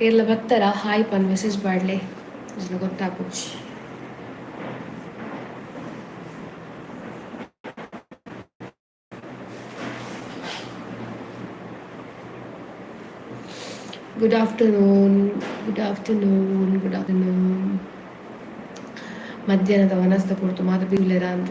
ಎಲ್ಲ ಬರ್ತಾರ ಹಾಯ್ ಪನ್ ಮೆಸೇಜ್ ಮಾಡಲಿ ಗೊತ್ತಾಗ್ಬಿಡ್ಚಿ. Good afternoon, good afternoon, good afternoon. ಮಧ್ಯಾಹ್ನದ ವನಸ್ತ ಕೊಡ್ತು ಮಾತು ಬೀಳರ ಅಂತ.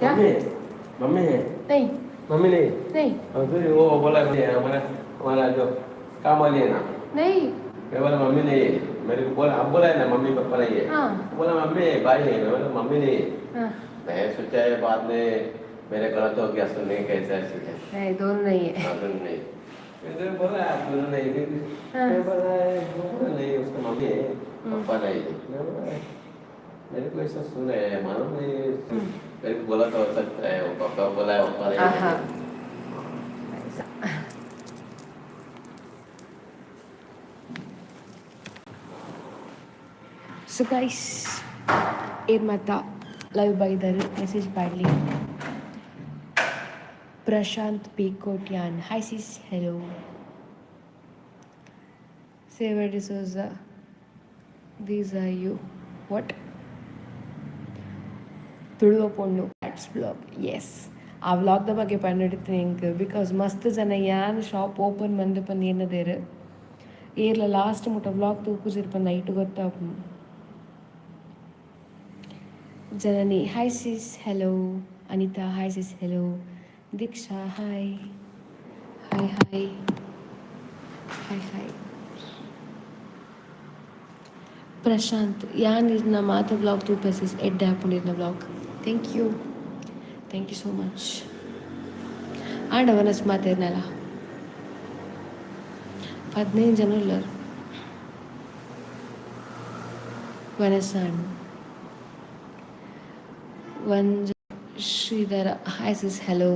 क्या? मम्मी है नहीं मम्मी नहीं नहीं फिर वो बोला नहीं हमारा हमारा जो काम वाली है ना नहीं मैं बोला मम्मी नहीं है मेरे को बोला अब बोला है ना मम्मी पापा नहीं है हाँ बोला मम्मी है भाई है मैं बोला मम्मी नहीं है हाँ मैं सोचा है बाद में मेरे गलत हो गया सुनने कैसे ऐसे नहीं दोनों नहीं है. हाँ दोनों नहीं मैंने बोला दोनों नहीं मैं बोला नहीं उसका मम्मी है पापा नहीं मैं बोला मेरे को ऐसा सुना है मालूम नहीं मेरे को बोला तो हो सकता है वो पापा बोला है पापा नहीं ಸೊ ಗೈಸ್ ಏನು ಮಾತಾ ಲೈವ್ ಬೈದರು ಮೆಸೇಜ್ ಮಾಡಲಿ. Prashant P Kotian hi sis hello. Xavier D'Souza these are you what ತುಳುವ ಪೊಣ್ಣು ಆಟ್ಸ್ ಬ್ಲಾಗ್. ಎಸ್ ಆ ವ್ಲಾಗ್ದ ಬಗ್ಗೆ ಪಂಡಿಡ್ತೀನಿ ಇಂಕ್ ಬಿಕಾಸ್ ಮಸ್ತ್ ಜನ ಯಾನ್ ಶಾಪ್ ಓಪನ್ ಮಂದು ಪಂದು ಏನದೇರು ಏರ್ಲ ಲಾಸ್ಟ್ ಮುಟ್ಟ ವ್ಲಾಗ್ ತೂಪುಜಿರ್ಪ ನೈಟ್ ಗೊತ್ತಾಪು. Janani hi sis hello. Anita hi sis hello. Deeksha hi hi hi hi hi. Prashant ಯಾನ್ ಇರ್ನ ಮಾತ ಬ್ಲಾಗ್ ತೂಪಸಿಸ್ ಎಡ್ಡೆ ಹಾಕೊಂಡಿರ್ನ blog. Thank you so much. ಆಂಡ ವನಸ್ ಮಾತಾಡ್ನಲ್ಲ 15 ಜನ ಉಳ್ಳರು ವನಸ್ಸಾಂಡ್ ಒಂದು Shridhar hi sis hello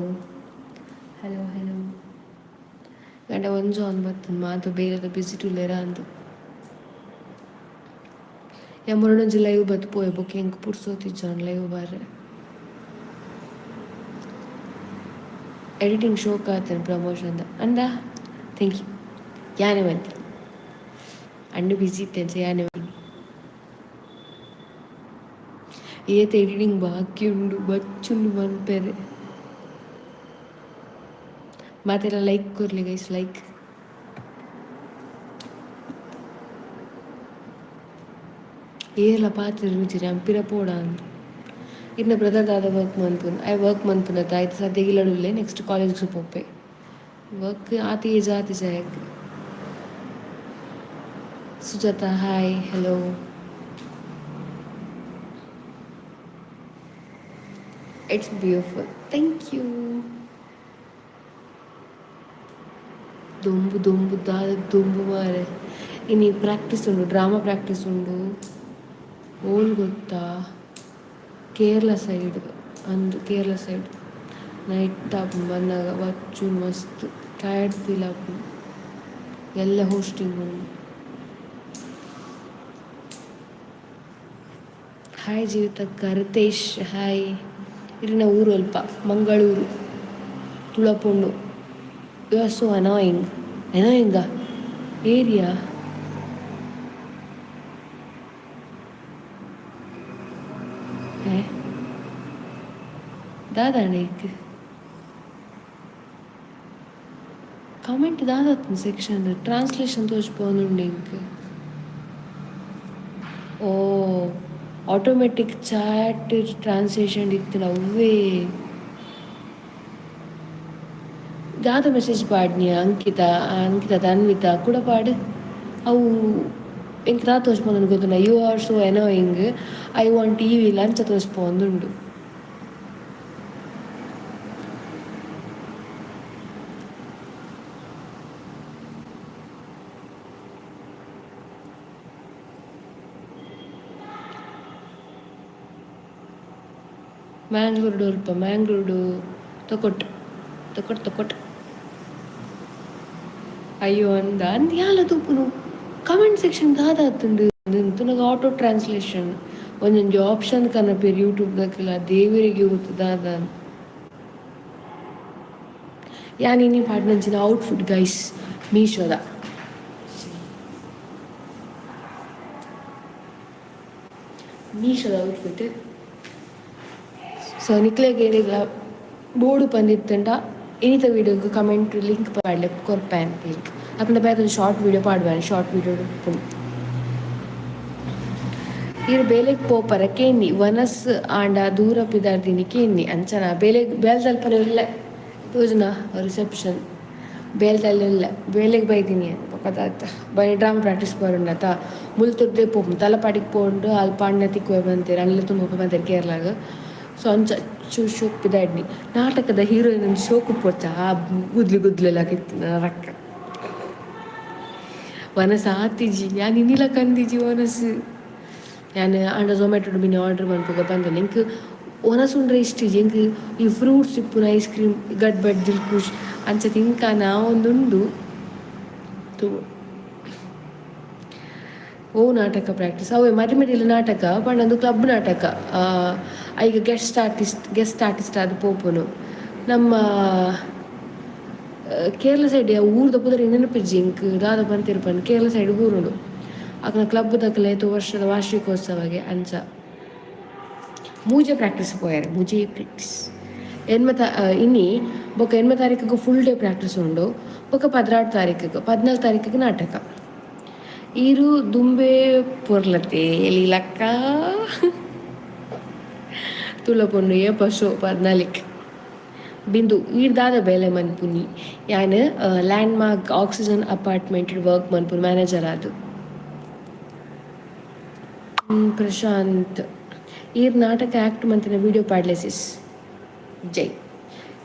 hello hello. ಗಂಡ ಒಂದು ಅನ್ಬತ್ತನ್ ಮಾತು ಬೇರೆ ಬಿಸಿ ಟುಲೇರ ಅಂದು ಯಮರೊಂಜಿ ಲೈವ್ ಬತ್ತು ಪೋಯ್ ಬುಕ್ ಹೆಂಗೆ ಪುಡ್ಸೋತಿಜ್ಜಾನ್ ಲೈವ್ ಬಾರೆ ಎಡಿಟಿಂಗ್ ಶೋಕ್ ಆತೇನೆ ಪ್ರಮೋಷನ್ ಅಂದ. Thank you. ಯಾನೇ ಬಂತಿ ಅಣ್ಣು ಬಿಸಿ ಇತ್ತೇನೆ ಯಾನೇ ಬಂದಿ ಏತ ಎಡಿಟಿಂಗ್ ಬಾಕಿ ಉಂಡು ಬಚ್ಚುಂಡು ಮನ್ಪೇರೆ ಮಾತೆಲ್ಲ ಲೈಕ್ ಕೊರ್ಲಿ ಗೈಸ್ ಲೈಕ್. ಏರ್ಲ ಪಾತ್ರೆ ರುಚಿರಿ ಅಂಪಿರ ಪೋಡ ಅಂತ ಇನ್ನು ಬ್ರದರ್ ದಾದ ವರ್ಕ್ ಮನ್ಪುನ್ ವರ್ಕ್ ಮನ್ಪುನತ್ತ ಆಯ್ತು ಸದ್ಯ ಇಲ್ಲಡುಲ್ಲೆ ನೆಕ್ಸ್ಟ್ ಕಾಲೇಜ್ಗೆ ಪೋಪೆ ವರ್ಕ್ ಆತಿ ಜಾತಿ ಜಾಯಕ್. Sujatha hi hello. It's beautiful thank you. ದೊಂಬು ದೊಂಬು ದಾದ ದೊಂಬು ಮಾರೆ ಇನ್ನು ಪ್ರಾಕ್ಟೀಸ್ ಉಂಡು ಡ್ರಾಮಾ ಪ್ರಾಕ್ಟೀಸ್ ಉಂಡು ಓಲ್ ಗೊತ್ತಾ ಕೇರಳ ಸೈಡ್ ಅಂದು ಕೇರಳ ಸೈಡ್ ನೈಟ್ ಆಪು ಬಂದಾಗ ಬಚ್ಚು ಮಸ್ತ್ ಟಯರ್ಡ್ ಫೀಲ್ ಆಪು ಎಲ್ಲ ಹೋಸ್ಟಿಂಗ್ ಉಂಡು. ಹಾಯ್ ಜೀವಿತಕ್ಕ. ರಿತೇಶ್ ಹಾಯ್. ಇರಿನ ಊರು ಅಲ್ಪ ಮಂಗಳೂರು ತುಳಪೊಣ್ಣು. You are so annoying area. ದಾದಾಣಿಕ್ ಕಾಮೆಂಟ್ ದಾದಾತನ ಸೆಕ್ಷನ್ ಟ್ರಾನ್ಸ್ಲೇಷನ್ ತೋಚ್ಪೋನುಂಡು ಇಂಕ್. ಓ ಆಟೋಮೆಟಿಕ್ ಚಾಟ್ ಟ್ರಾನ್ಸ್ಲೇಷನ್ ಇತ್ತಿನ ಅವೇ ದಾದ ಮೆಸೇಜ್ ಪಾಡ್ನಿಯ ಅಂಕಿತ ಅನ್ವಿತಾ ಕೂಡ ಪಾಡು ಅವು ಇಂಕ್ ರಾ ತೋಚ್ಪೋಂದು ಗೊತ್ತುಂಡ. You are so annoying I want ಟಿ ವಿ ಲಂಚ ತೋಚ್ಪೋಂದುಂಡು. ಮ್ಯಾಂಗ್ಳೂರು ಅಲ್ಪ ಮ್ಯಾಂಗ್ಳೂರು ತೊಕೊಟ್ಟು ಅಯ್ಯೋ ಅಂದ ಯಾಲ ತೂಪುನು ಕಮೆಂಟ್ ಸೆಕ್ಷನ್ ದಾದಾತುಂಡು ತುನಗ ಆಟೋ ಟ್ರಾನ್ಸ್ಲೇಷನ್ ಒಂದೊಂದು ಆಪ್ಷನ್ ಕನಪೇರು ಯೂಟ್ಯೂಬ್ದಾಗಿಲ್ಲ ದೇವರಿಗೆ ಗೊತ್ತು ದಾದ ಯಾನಿನಿ ಪಾಡ್ನಂಚಿನ ಔಟ್ಫಿಟ್ ಗೈಸ್ ಮೀಶೋದ ಔಟ್ಫಿಟ್ ಸೊ ನಿಕ್ಲೆಗೆ ಬೋರ್ಡು ಬಂದಿತ್ತಂಡ ಇನಿತ ವೀಡಿಯೋಗೆ ಕಮೆಂಟ್ ಲಿಂಕ್ ಪಾಡ್ಲೆ ಕೊರ್ಪ್ಯಾನ್ ಲಿಂಕ್ ಅಕಂಡ ಬೇರೆ ಶಾರ್ಟ್ ವೀಡಿಯೋ ಪಾಡ್ವಾನೆ ಶಾರ್ಟ್ ವೀಡಿಯೋ ಇರು ಬೇಲೆಗೆ ಪೋಪರ ಕೇನ್ನಿ ವನಸ್ ಆಂಡ ದೂರ ಪಿದಾರ್ದಿನಿ ಕೇನ್ನಿ ಅಂಚನ ಬೇಲ್ದಲ್ಪನೆ ಇಲ್ಲ ಯೋಜನಾ ರಿಸೆಪ್ಷನ್ ಬೇಲ್ದಲ್ಲ ಬೇಲೆಗೆ ಬೈದಿನಿ ಪಕ್ಕದಾತ ಬೈ ಡ್ರಾಮಾ ಪ್ರಾಕ್ಟೀಸ್ ಬರೋಣತ ಮುಲ್ತುರ್ದೆ ಪೋಪು ತಲಪಾಡಿಗೆ ಪೋಂಡು ಅಲ್ಲಿ ಪಾಂಡ್ನ ತಿಕ್ಕುವೆ ಬಂತೀರ ಅಲ್ಲ ತುಂಬ ಬಂತೀರಿ ಕೇರಳಾಗ ಸೊ ಅಂಚ ಶೋಕ್ ಪಿದಾಡ್ನಿ ನಾಟಕದ ಹೀರೋಯಿನ್ ಒಂದು ಶೋಕು ಪೋಚ ಆ ಗುದ್ಲೆಲ್ಲ ಕಿತ್ತು ರಕ್ಕ ವನಸ ಆತಿಜಿ ನಾನು ಇನ್ನಿಲ್ಲ ಕಂದಿಜಿ ವನಸು ഞാൻ ആണ്ട സൊമാറ്റോട് പിന്നെ ഓർഡർ ಮಾಡ್ಬೇಕು ಬಂದಿಲ್ಲ ಇಂಕ್ ಒನಸುಂಡ್ರೆ ಇಷ್ಟ ಇಂಕ್ ಈ ಫ್ರೂಟ್ಸ್ ಇಪ್ಪುನ ಐಸ್ ಕ್ರೀಮ್ ಗಡ್ಬಡ್ ದಿಲ್ಕುಶ್ ಅಂಚ ತಿಂಕಾನ ಒಂದುಂಡು ಓ ನಾಟಕ ಪ್ರಾಕ್ಟೀಸ್ ಅವೇ ಮರಿಮೆಡಿಲ ನಾಟಕ ಪಂಡೊಂದು ಕ್ಲಬ್ ನಾಟಕ ಈಗ ಗೆಸ್ಟ್ ಆರ್ಟಿಸ್ಟ್ ಅದು ಪೋಪುನು ನಮ್ಮ ಕೇರಳ ಸೈಡ್ ಊರ್ದ ಪುದರ್ ನೆನಪಿಜ್ಜಿ ಇಂಕ್ ದಾದ ಬಂತಿರ್ಪಂಡು ಕೇರಳ ಸೈಡ್ ಊರುಂಡು ಅಕ್ನ ಕ್ಲಬ್ ದಕ್ಕಲೆ ವರ್ಷದ ವಾರ್ಷಿಕೋತ್ಸವಗೆ ಅಂಚ ಮೂಜೆ ಪ್ರಾಕ್ಟೀಸ್ ಪೋಯಾರೆ ಮೂಜೆ ಪ್ರಾಕ್ಟೀಸ್ ಇನ್ನಿ ಬೊಕ್ಕ 8 ತಾರೀಕಿಗೆ ಫುಲ್ ಡೇ ಪ್ರಾಕ್ಟೀಸ್ ಉಂಡು ಬೊಕ್ಕ 16 ತಾರೀಕಿಗೆ 14 ತಾರೀಕಿಗೆ ನಾಟಕ ಈರು ದುಂಬೆ ಪೊರ್ಲತೆ ಲೀಲಕ್ಕ ತುಳ ಪೊಣ್ಣು ಪಶು 14 ಬಿಂದು ಈಡ್ದಾದ ಬೇಲೆ ಮನ್ಪುನಿ ಯಾನ್ landmark oxygen apartment work ಮನ್ಪುನಿ ಮ್ಯಾನೇಜರ್ ಆದು ಪ್ರಶಾಂತ್ ಈರ್ ನಾಟಕ ಆ್ಯಕ್ಟ್ ಮಂತಿನ ವಿಡಿಯೋ ಪಾಡ್ಲೆಸಿಸ್ ಜೈ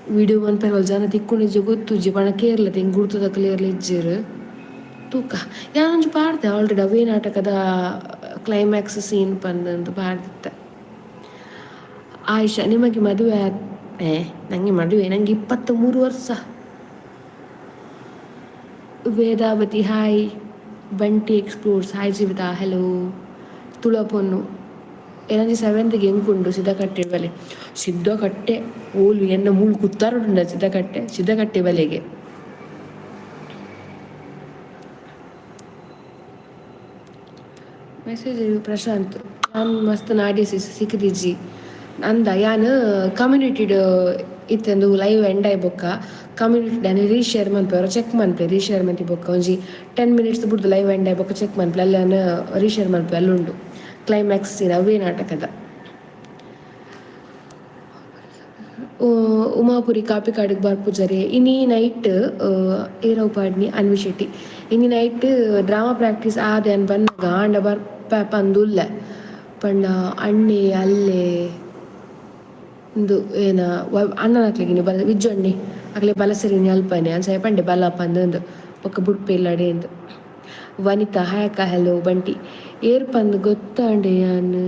ವಿಡಿಯೋ ಮನ್ಪೇರ್ ಜನ ತಿಕ್ಕೊಂಡಿಜ್ಜೆ ಗೊತ್ತುಜ್ಜಿ ಪಣ ಕೇರ್ಲ ತೆಂಗ್ ಗುರ್ತದ ಕ್ಲಿಯರ್ಲಿ ಇಜ್ಜಿರು ತೂಕ ಯಾನೊಂಜು ಪಾಡ್ದೆ ಆಲ್ರೆಡಿ ಅವೇ ನಾಟಕದ ಕ್ಲೈಮ್ಯಾಕ್ಸ್ ಸೀನ್ ಪಂದಂದು ಪಾಡ್ದಿತ್ತ ಆಯ್ಷಾ ನಿಮಗೆ ಮದುವೆ ನಂಗೆ 23 ವರ್ಷ Vedavathi hi Bunty explorers hi Jeevitha hello ತುಳ ಪೊನ್ನು 7th ಎಂಕುಂಡು ಸಿದ್ಧಕಟ್ಟೆ ಓಲು ಎನ್ನ ಮೂಳು ಕುತ್ತಾರುಂಡ ಸಿದ್ಧಕಟ್ಟೆ ಬಲೆಗೆ ಮೆಸೇಜ್ ಪ್ರಶಾಂತ್ ನಾನು ಮಸ್ತ್ ನಾಡಿ ಸಿಕ್ಕದಿಜ್ಜಿ ಅಂದ ಯಾನು ಕಮ್ಯುನಿಟಿಡ್ ಇತ್ತಂದು ಲೈವ್ ಎಂಡ್ ಆಯ್ ಬೊಕ್ಕ ಕಮ್ಯುನಿಟಿ ನಾನು ರೀಶೇರ್ ಮನ್ಪೇರು ಚೆಕ್ ಮನ್ಪೆ ರೀಶೇರ್ ಮಂತಿ ಬೊಕ್ಕ ಒಂಜಿ 10 minutes ಬಿಡ್ದು ಲೈವ್ ಎಂಡ್ ಆಯ್ ಬೊಕ್ಕ ಚೆಕ್ ಮನ್ಪೆ ಅಲ್ಲ ರೀಶೇರ್ ಮನ್ಪೆ ಅಲ್ಲುಂಡು ಕ್ಲೈಮ್ಯಾಕ್ಸ್ ಸೀನ್ ಅವೇ ನಾಟಕದ ಉಮಾಪುರಿ ಕಾಪಿ ಕಾಡಿಗೆ ಬರ್ಪುಜರೆ ಇನ್ನಿ ನೈಟ್ ಏರವ್ ಪಾಡ್ನಿ ಅನ್ವಿ ಶೆಟ್ಟಿ ಇನ್ನಿ ನೈಟ್ ಡ್ರಾಮಾ ಪ್ರಾಕ್ಟೀಸ್ ಆದೆ ಅನ್ ಬಂದಾಗ ಆಂಡ ಬರ್ಪಂದುಲ್ಲ ಪಂಡ ಅಣ್ಣೆ ಅಲ್ಲೇ ಒಂದು ಏನ ಅಣ್ಣನ ಹಾಕ್ಲಿಕ್ಕೆ ಬಲ ವಿಜ್ಜೊಣ್ಣೆ ಆಗ್ಲೇ ಬಲಸರಿನಿ ಅಲ್ಪನೆ ಅನ್ಸ ಪಂಡೆ ಬಲಪ್ಪ ಅಂದು ಪಕ್ಕ ಬುಡ್ಪೆ ಇಲ್ಲಡೆ ಅಂದು ವನಿತಾ ಹಾಯಕ ಹೆಲೋ ಬಂಟಿ ಏರ್ಪಂದು ಗೊತ್ತಾಂಡೆ ಯಾನು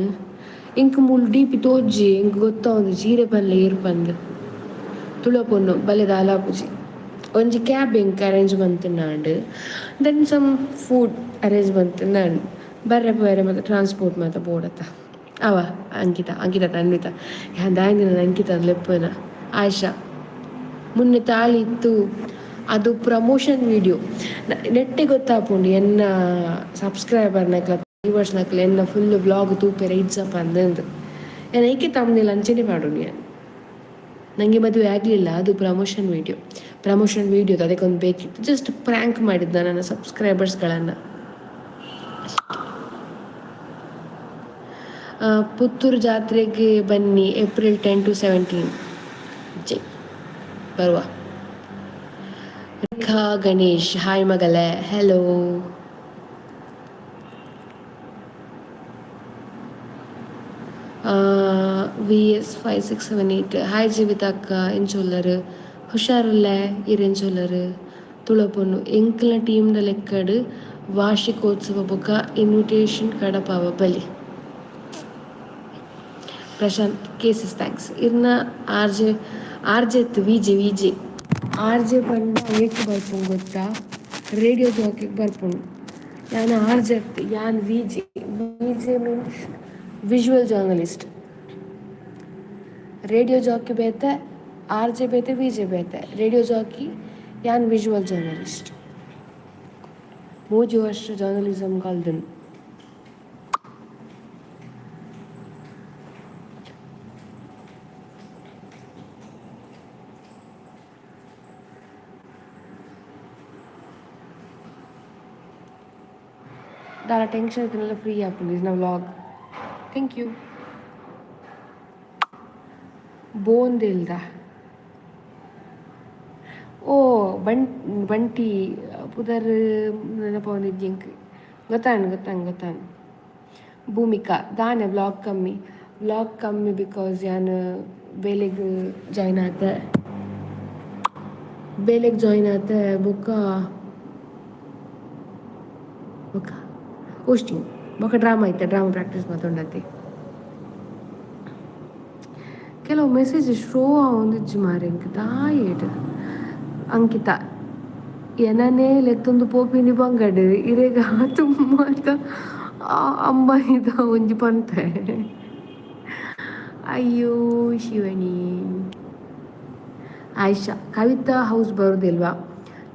ಇಂಕ್ ಮೂಲು ಡೀಪಿ ತೋಜ್ಜಿ ಇಂಕ್ ಗೊತ್ತಾ ಒಂದು ಜೀರೆ ಪಲ್ಲೆ ಏರ್ಪಂದು ತುಳಪೊನ್ನು ಬಲೆದ ಅಲಾಪುಜಿ ಒಂಜಿ ಕ್ಯಾಬ್ ಇಂಕ್ ಅರೇಂಜ್ ಮಂತುನ್ನಾಂಡು ದೆನ್ ಸಮ್ ಫುಡ್ ಅರೇಂಜ್ ಮಂತುನ್ನಾಂಡು ಬೇರೆ ಮತ್ತು ಟ್ರಾನ್ಸ್ಪೋರ್ಟ್ ಮತ್ತು ಬೋಡತ್ತ ಅವ ಅಂಕಿತ ಅನ್ವಿತಾ ದಾಯಂದಿನ ಅಂಕಿತ ಲೆಪ್ಪನ ಆಯ್ಷಾ ಮುನ್ನೆ ತಾಳಿ ಇತ್ತು ಅದು ಪ್ರಮೋಷನ್ ವಿಡಿಯೋ ನೆಟ್ಟೆ ಗೊತ್ತಾಪುಂಡು ಎನ್ನ ಸಬ್ಸ್ಕ್ರೈಬರ್ ನಕ್ಲ ವ್ಯೂವರ್ಸ್ ನಕ್ಲ ಎನ್ನ ಫುಲ್ ವ್ಲಾಗ್ ತೂಪೆರ ಇಜ್ಜಪ್ಪ ಅಂದಂದು ನಾನು ಏಕೆ ತಮ್ಮನಿಲ್ಲ ಅಂಚನೆ ಮಾಡು ನನಗೆ ಮದುವೆ ಆಗಲಿಲ್ಲ ಅದು ಪ್ರಮೋಷನ್ ವಿಡಿಯೋದು ಅದಕ್ಕೊಂದು ಬೇಕಿತ್ತು ಜಸ್ಟ್ ಪ್ರ್ಯಾಂಕ್ ಮಾಡಿದ್ದ ನನ್ನ ಸಬ್ಸ್ಕ್ರೈಬರ್ಸ್ಗಳನ್ನು ಪುತ್ತೂರು ಜಾತ್ರೆಗೆ ಬನ್ನಿ April 10 to 17 ಜೈ ಬರುವ ರೇಖಾ ಗಣೇಶ್ ಹಾಯ್ ಮಗಲೇ ಹೆಲೋ VS 5678 ಹಾಯ್ ಜೀವಿತಾ ಅಕ್ಕ ಎಂಚೊಲ್ಲರು ಹುಷಾರಲ್ಲ ಇರೆಂಚೊಲ್ಲರು ತುಳಪೊನ್ನು ಎಂಕ್ಲ ಟೀಮ್ದ ಲೆಕ್ಕಡು ವಾರ್ಷಿಕೋತ್ಸವ ಬೊಕ ಇನ್ವಿಟೇಷನ್ ಕಡಪಾವ ಬಲಿ ಪ್ರಶಾಂತ್ ಕೇಸಸ್ ಥ್ಯಾಂಕ್ಸ್ ಇರ್ನ ಆರ್ಜೆತ್ ವಿಜೆ ಆರ್ಜೆ ಪಂಡ ಏಕೆ ಬರ್ಪುಂಡು ಗೊತ್ತಾ, ರೇಡಿಯೋ ಜಾಕಿಗೆ ಬರ್ಪುಂಡು. ಯಾನ್ ಆರ್ಜೆತ್ ಯಾನ್ VJ means visual journalist. Radio Jackie ಬೇತೆ ಆರ್ಜೆ ಬೇತೆ ವಿಜೆ ಬೇತೆ. ರೇಡಿಯೋ ಜಾಕಿ ಯಾನ್ ವಿಜುವಲ್ ಜರ್ನಲಿಸ್ಟ್. 3 ವರ್ಷ ಜರ್ನಲಿಸಮ್ ಕಲ್ದನು. ದಾರ ಟೆನ್ಷನ್ ಇತ್ತನೆಲ್ಲ ಫ್ರೀ ಆಪುಂಡು ಇಸ್ ನ ವ್ಲಾಗ್. Thank you. ಬೋಂದಿಲ್ದ ಓ ಬಂಟಿ ಪುದರ್ ನೆನಪವನಿದ್ದಿಂಕ್ ಗೊತ್ತಾನು. ಭೂಮಿಕಾ ದಾನೆ ವ್ಲಾಗ್ ಕಮ್ಮಿ ಬಿಕಾಸ್ ಯಾನ್ ಬೇಲೆಗ್ ಜಾಯ್ನ್ ಆತೆ ಬೊಕ್ಕ ಹೋಸ್ಟಿಂಗ್ ಬೊಕ್ಕ ಡ್ರಾಮಾ ಪ್ರಾಕ್ಟೀಸ್ ಮಾತೊಂಡತ್ತೆ. ಕೆಲವು ಮೆಸೇಜ್ ಶೋ ಆವೊಂದಿಜ್ಜಿ ಮಾರೆ ಇಂಕ್ ದಾಯೇಟ್. ಅಂಕಿತ ಎನನೇ ಲೆತ್ತೊಂದು ಪೋಪಿನಿ ಬಂಗಡ್ ಇರೆಗ ತುಂಬ ಅಂಬಾನಿದ ಒಂಜಿ ಪಂತೆ. ಅಯ್ಯೋ ಶಿವನಿ. ಆಯ್ಷಾ ಕವಿತಾ ಹೌಸ್ ಬರೋದಿಲ್ವಾ?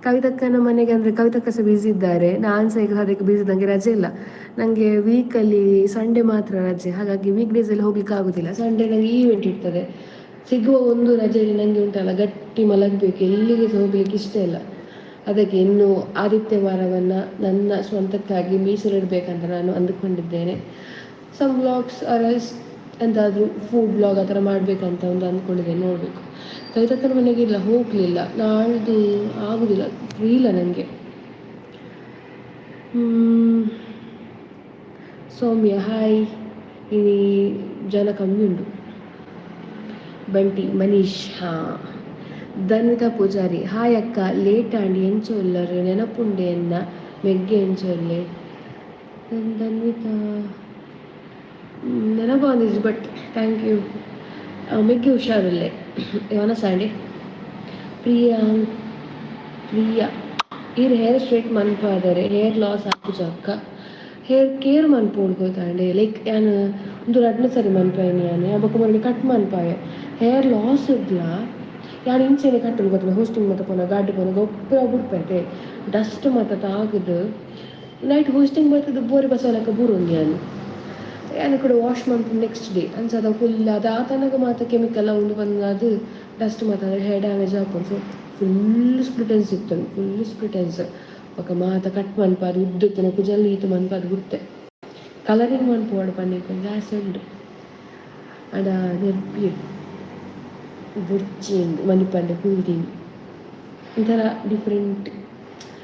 ಕವಿತಕ್ಕನ ಮನೆಗೆ ಅಂದರೆ ಕವಿತಕ್ಕ ಸಹ ಬ್ಯುಸಿ ಇದ್ದಾರೆ. ನಾನು ಸಹ ಈಗ ಅದಕ್ಕೆ ಬ್ಯುಸಿ, ನನಗೆ ರಜೆ ಇಲ್ಲ. ನನಗೆ ವೀಕಲ್ಲಿ ಸಂಡೇ ಮಾತ್ರ ರಜೆ, ಹಾಗಾಗಿ ವೀಕ್ ಡೇಸಲ್ಲಿ ಹೋಗ್ಲಿಕ್ಕೆ ಆಗೋದಿಲ್ಲ. ಸಂಡೇ ನನಗೆ ಈವೆಂಟ್ ಇರ್ತದೆ. ಸಿಗುವ ಒಂದು ರಜೆಯಲ್ಲಿ ನನಗೆ ಉಂಟಲ್ಲ ಗಟ್ಟಿ ಮಲಗಬೇಕು, ಎಲ್ಲಿಗೆ ಸಹ ಹೋಗ್ಲಿಕ್ಕೆ ಇಷ್ಟ ಇಲ್ಲ. ಅದಕ್ಕೆ ಇನ್ನು ಆದಿತ್ಯವಾರವನ್ನು ನನ್ನ ಸ್ವಂತಕ್ಕಾಗಿ ಮೀಸಲಿಡಬೇಕಂತ ನಾನು ಅಂದುಕೊಂಡಿದ್ದೇನೆ. ಸಮ್ ವ್ಲಾಗ್ಸ್ ಎಲ್ಸ್ ಎಂತಾದರೂ ಫುಡ್ ವ್ಲಾಗ್ ಆ ಥರ ಮಾಡಬೇಕಂತ ಒಂದು ಅಂದ್ಕೊಂಡಿದ್ದೇನೆ, ನೋಡಬೇಕು. ಕವಿತಕ್ಕನ ಮನೆಗೆ ಹೋಗಲಿಲ್ಲ, ನಾಳ್ದು ಆಗೋದಿಲ್ಲ, ಫ್ರೀ ಇಲ್ಲ ನನಗೆ. ಸೌಮ್ಯ ಹಾಯ್. ಇಲ್ಲಿ ಜನ ಕಮ್ಮಿ ಉಂಟು. ಬಂಟಿ ಮನೀಶ್ ಧನ್ವಿತಾ ಪೂಜಾರಿ ಹಾಯ್ ಅಕ್ಕ ಲೇಟ್ ಆಂಡಿ ಎಂಚೊಲ್ಲರು ನೆನಪುಂಡೆ ಎನ್ನ ಮೆಗ್ಗೆ ಎಂಚೊಲ್ಲೆ. ಧನ್ವಿತಾ ನೆನಪು ಬಟ್ ಥ್ಯಾಂಕ್ ಯು. ಮೆಗ್ಗೆ ಹುಷಾರಲ್ಲೇ ಇವನ ಸಾಂಡೆ. ಪ್ರಿಯಾ ಇರ್ ಹೇರ್ ಸ್ಟ್ರೇಟ್ ಮನ್ಪಾದರೆ ಹೇರ್ ಲಾಸ್ ಆಪುಜ ಅಕ್ಕ. ಹೇರ್ ಕೇರ್ ಮನ್ಪೋಡ್ಕೋತಾಂಡೆ ಲೈಕ್ ಯಾನು ಒಂದು 2 ಸರಿ ಮನ್ಪಾಯಿನಿ ಯಾನು ಯಾಬಕ್ಕ ಮರಳಿ ಕಟ್ ಮನ್ಪಾಯೆ. ಹೇರ್ ಲಾಸ್ ಇದ್ಲ ಯಾನು ಇಂಚೆನೆ ಕಟ್ಟಲು ಗೊತ್ತಿಲ್ಲ. ಹೋಸ್ಟಿಂಗ್ ಮತ್ತು ಪೋನ ಗಾಡಿ ಪೋನ ಗೊಬ್ಬರ ಬಿಡ್ಪೈತೆ ಡಸ್ಟ್ ಮತ್ತು ತಾಗದು ನೈಟ್ ಹೋಸ್ಟಿಂಗ್ ಬರ್ತದೆ ಬೋರಿ ಬಸವಲಕ್ಕ ಬೂರೊಂದು ಯಾನು ಕೂಡ ವಾಶ್ ಮಾಡ್ತೀನಿ ನೆಕ್ಸ್ಟ್ ಡೇ ಅನ್ಸದ ಫುಲ್ ಅದು ಆ ತನಕ ಮಾತ್ರ ಕೆಮಿಕಲ್ ಒಂದು ಬಂದು ಅದು ಡಸ್ಟ್ ಮತ್ತು ಹೇರ್ ಡ್ಯಾಮೇಜ್ ಹಾಕೊಂಡು. ಸೊ ಫುಲ್ ಸ್ಪ್ಲಿಟೆನ್ಸ್ ಇತ್ತು, ఒక ಮಾತ ಕಟ್ ಮನ್ಪಾರು ಉದ್ದುತ್ತನ ಕುಜಲ್ ಈತು ಮನ್ಪಾರು ಗುರ್ತೆ ಕಲರಿಂಗ್ ಮನ್ಪೋಡು ಪನ್ನೀರು ಜಾಸ್ತಿ ಉಂಡು ಅಡ ನೆರ್ಪಿ ಬುರ್ಚಿ ಮನಿಪಂಡೆ ಕೂಲ್ದೀನಿ ಒಂಥರ ಡಿಫ್ರೆಂಟ್.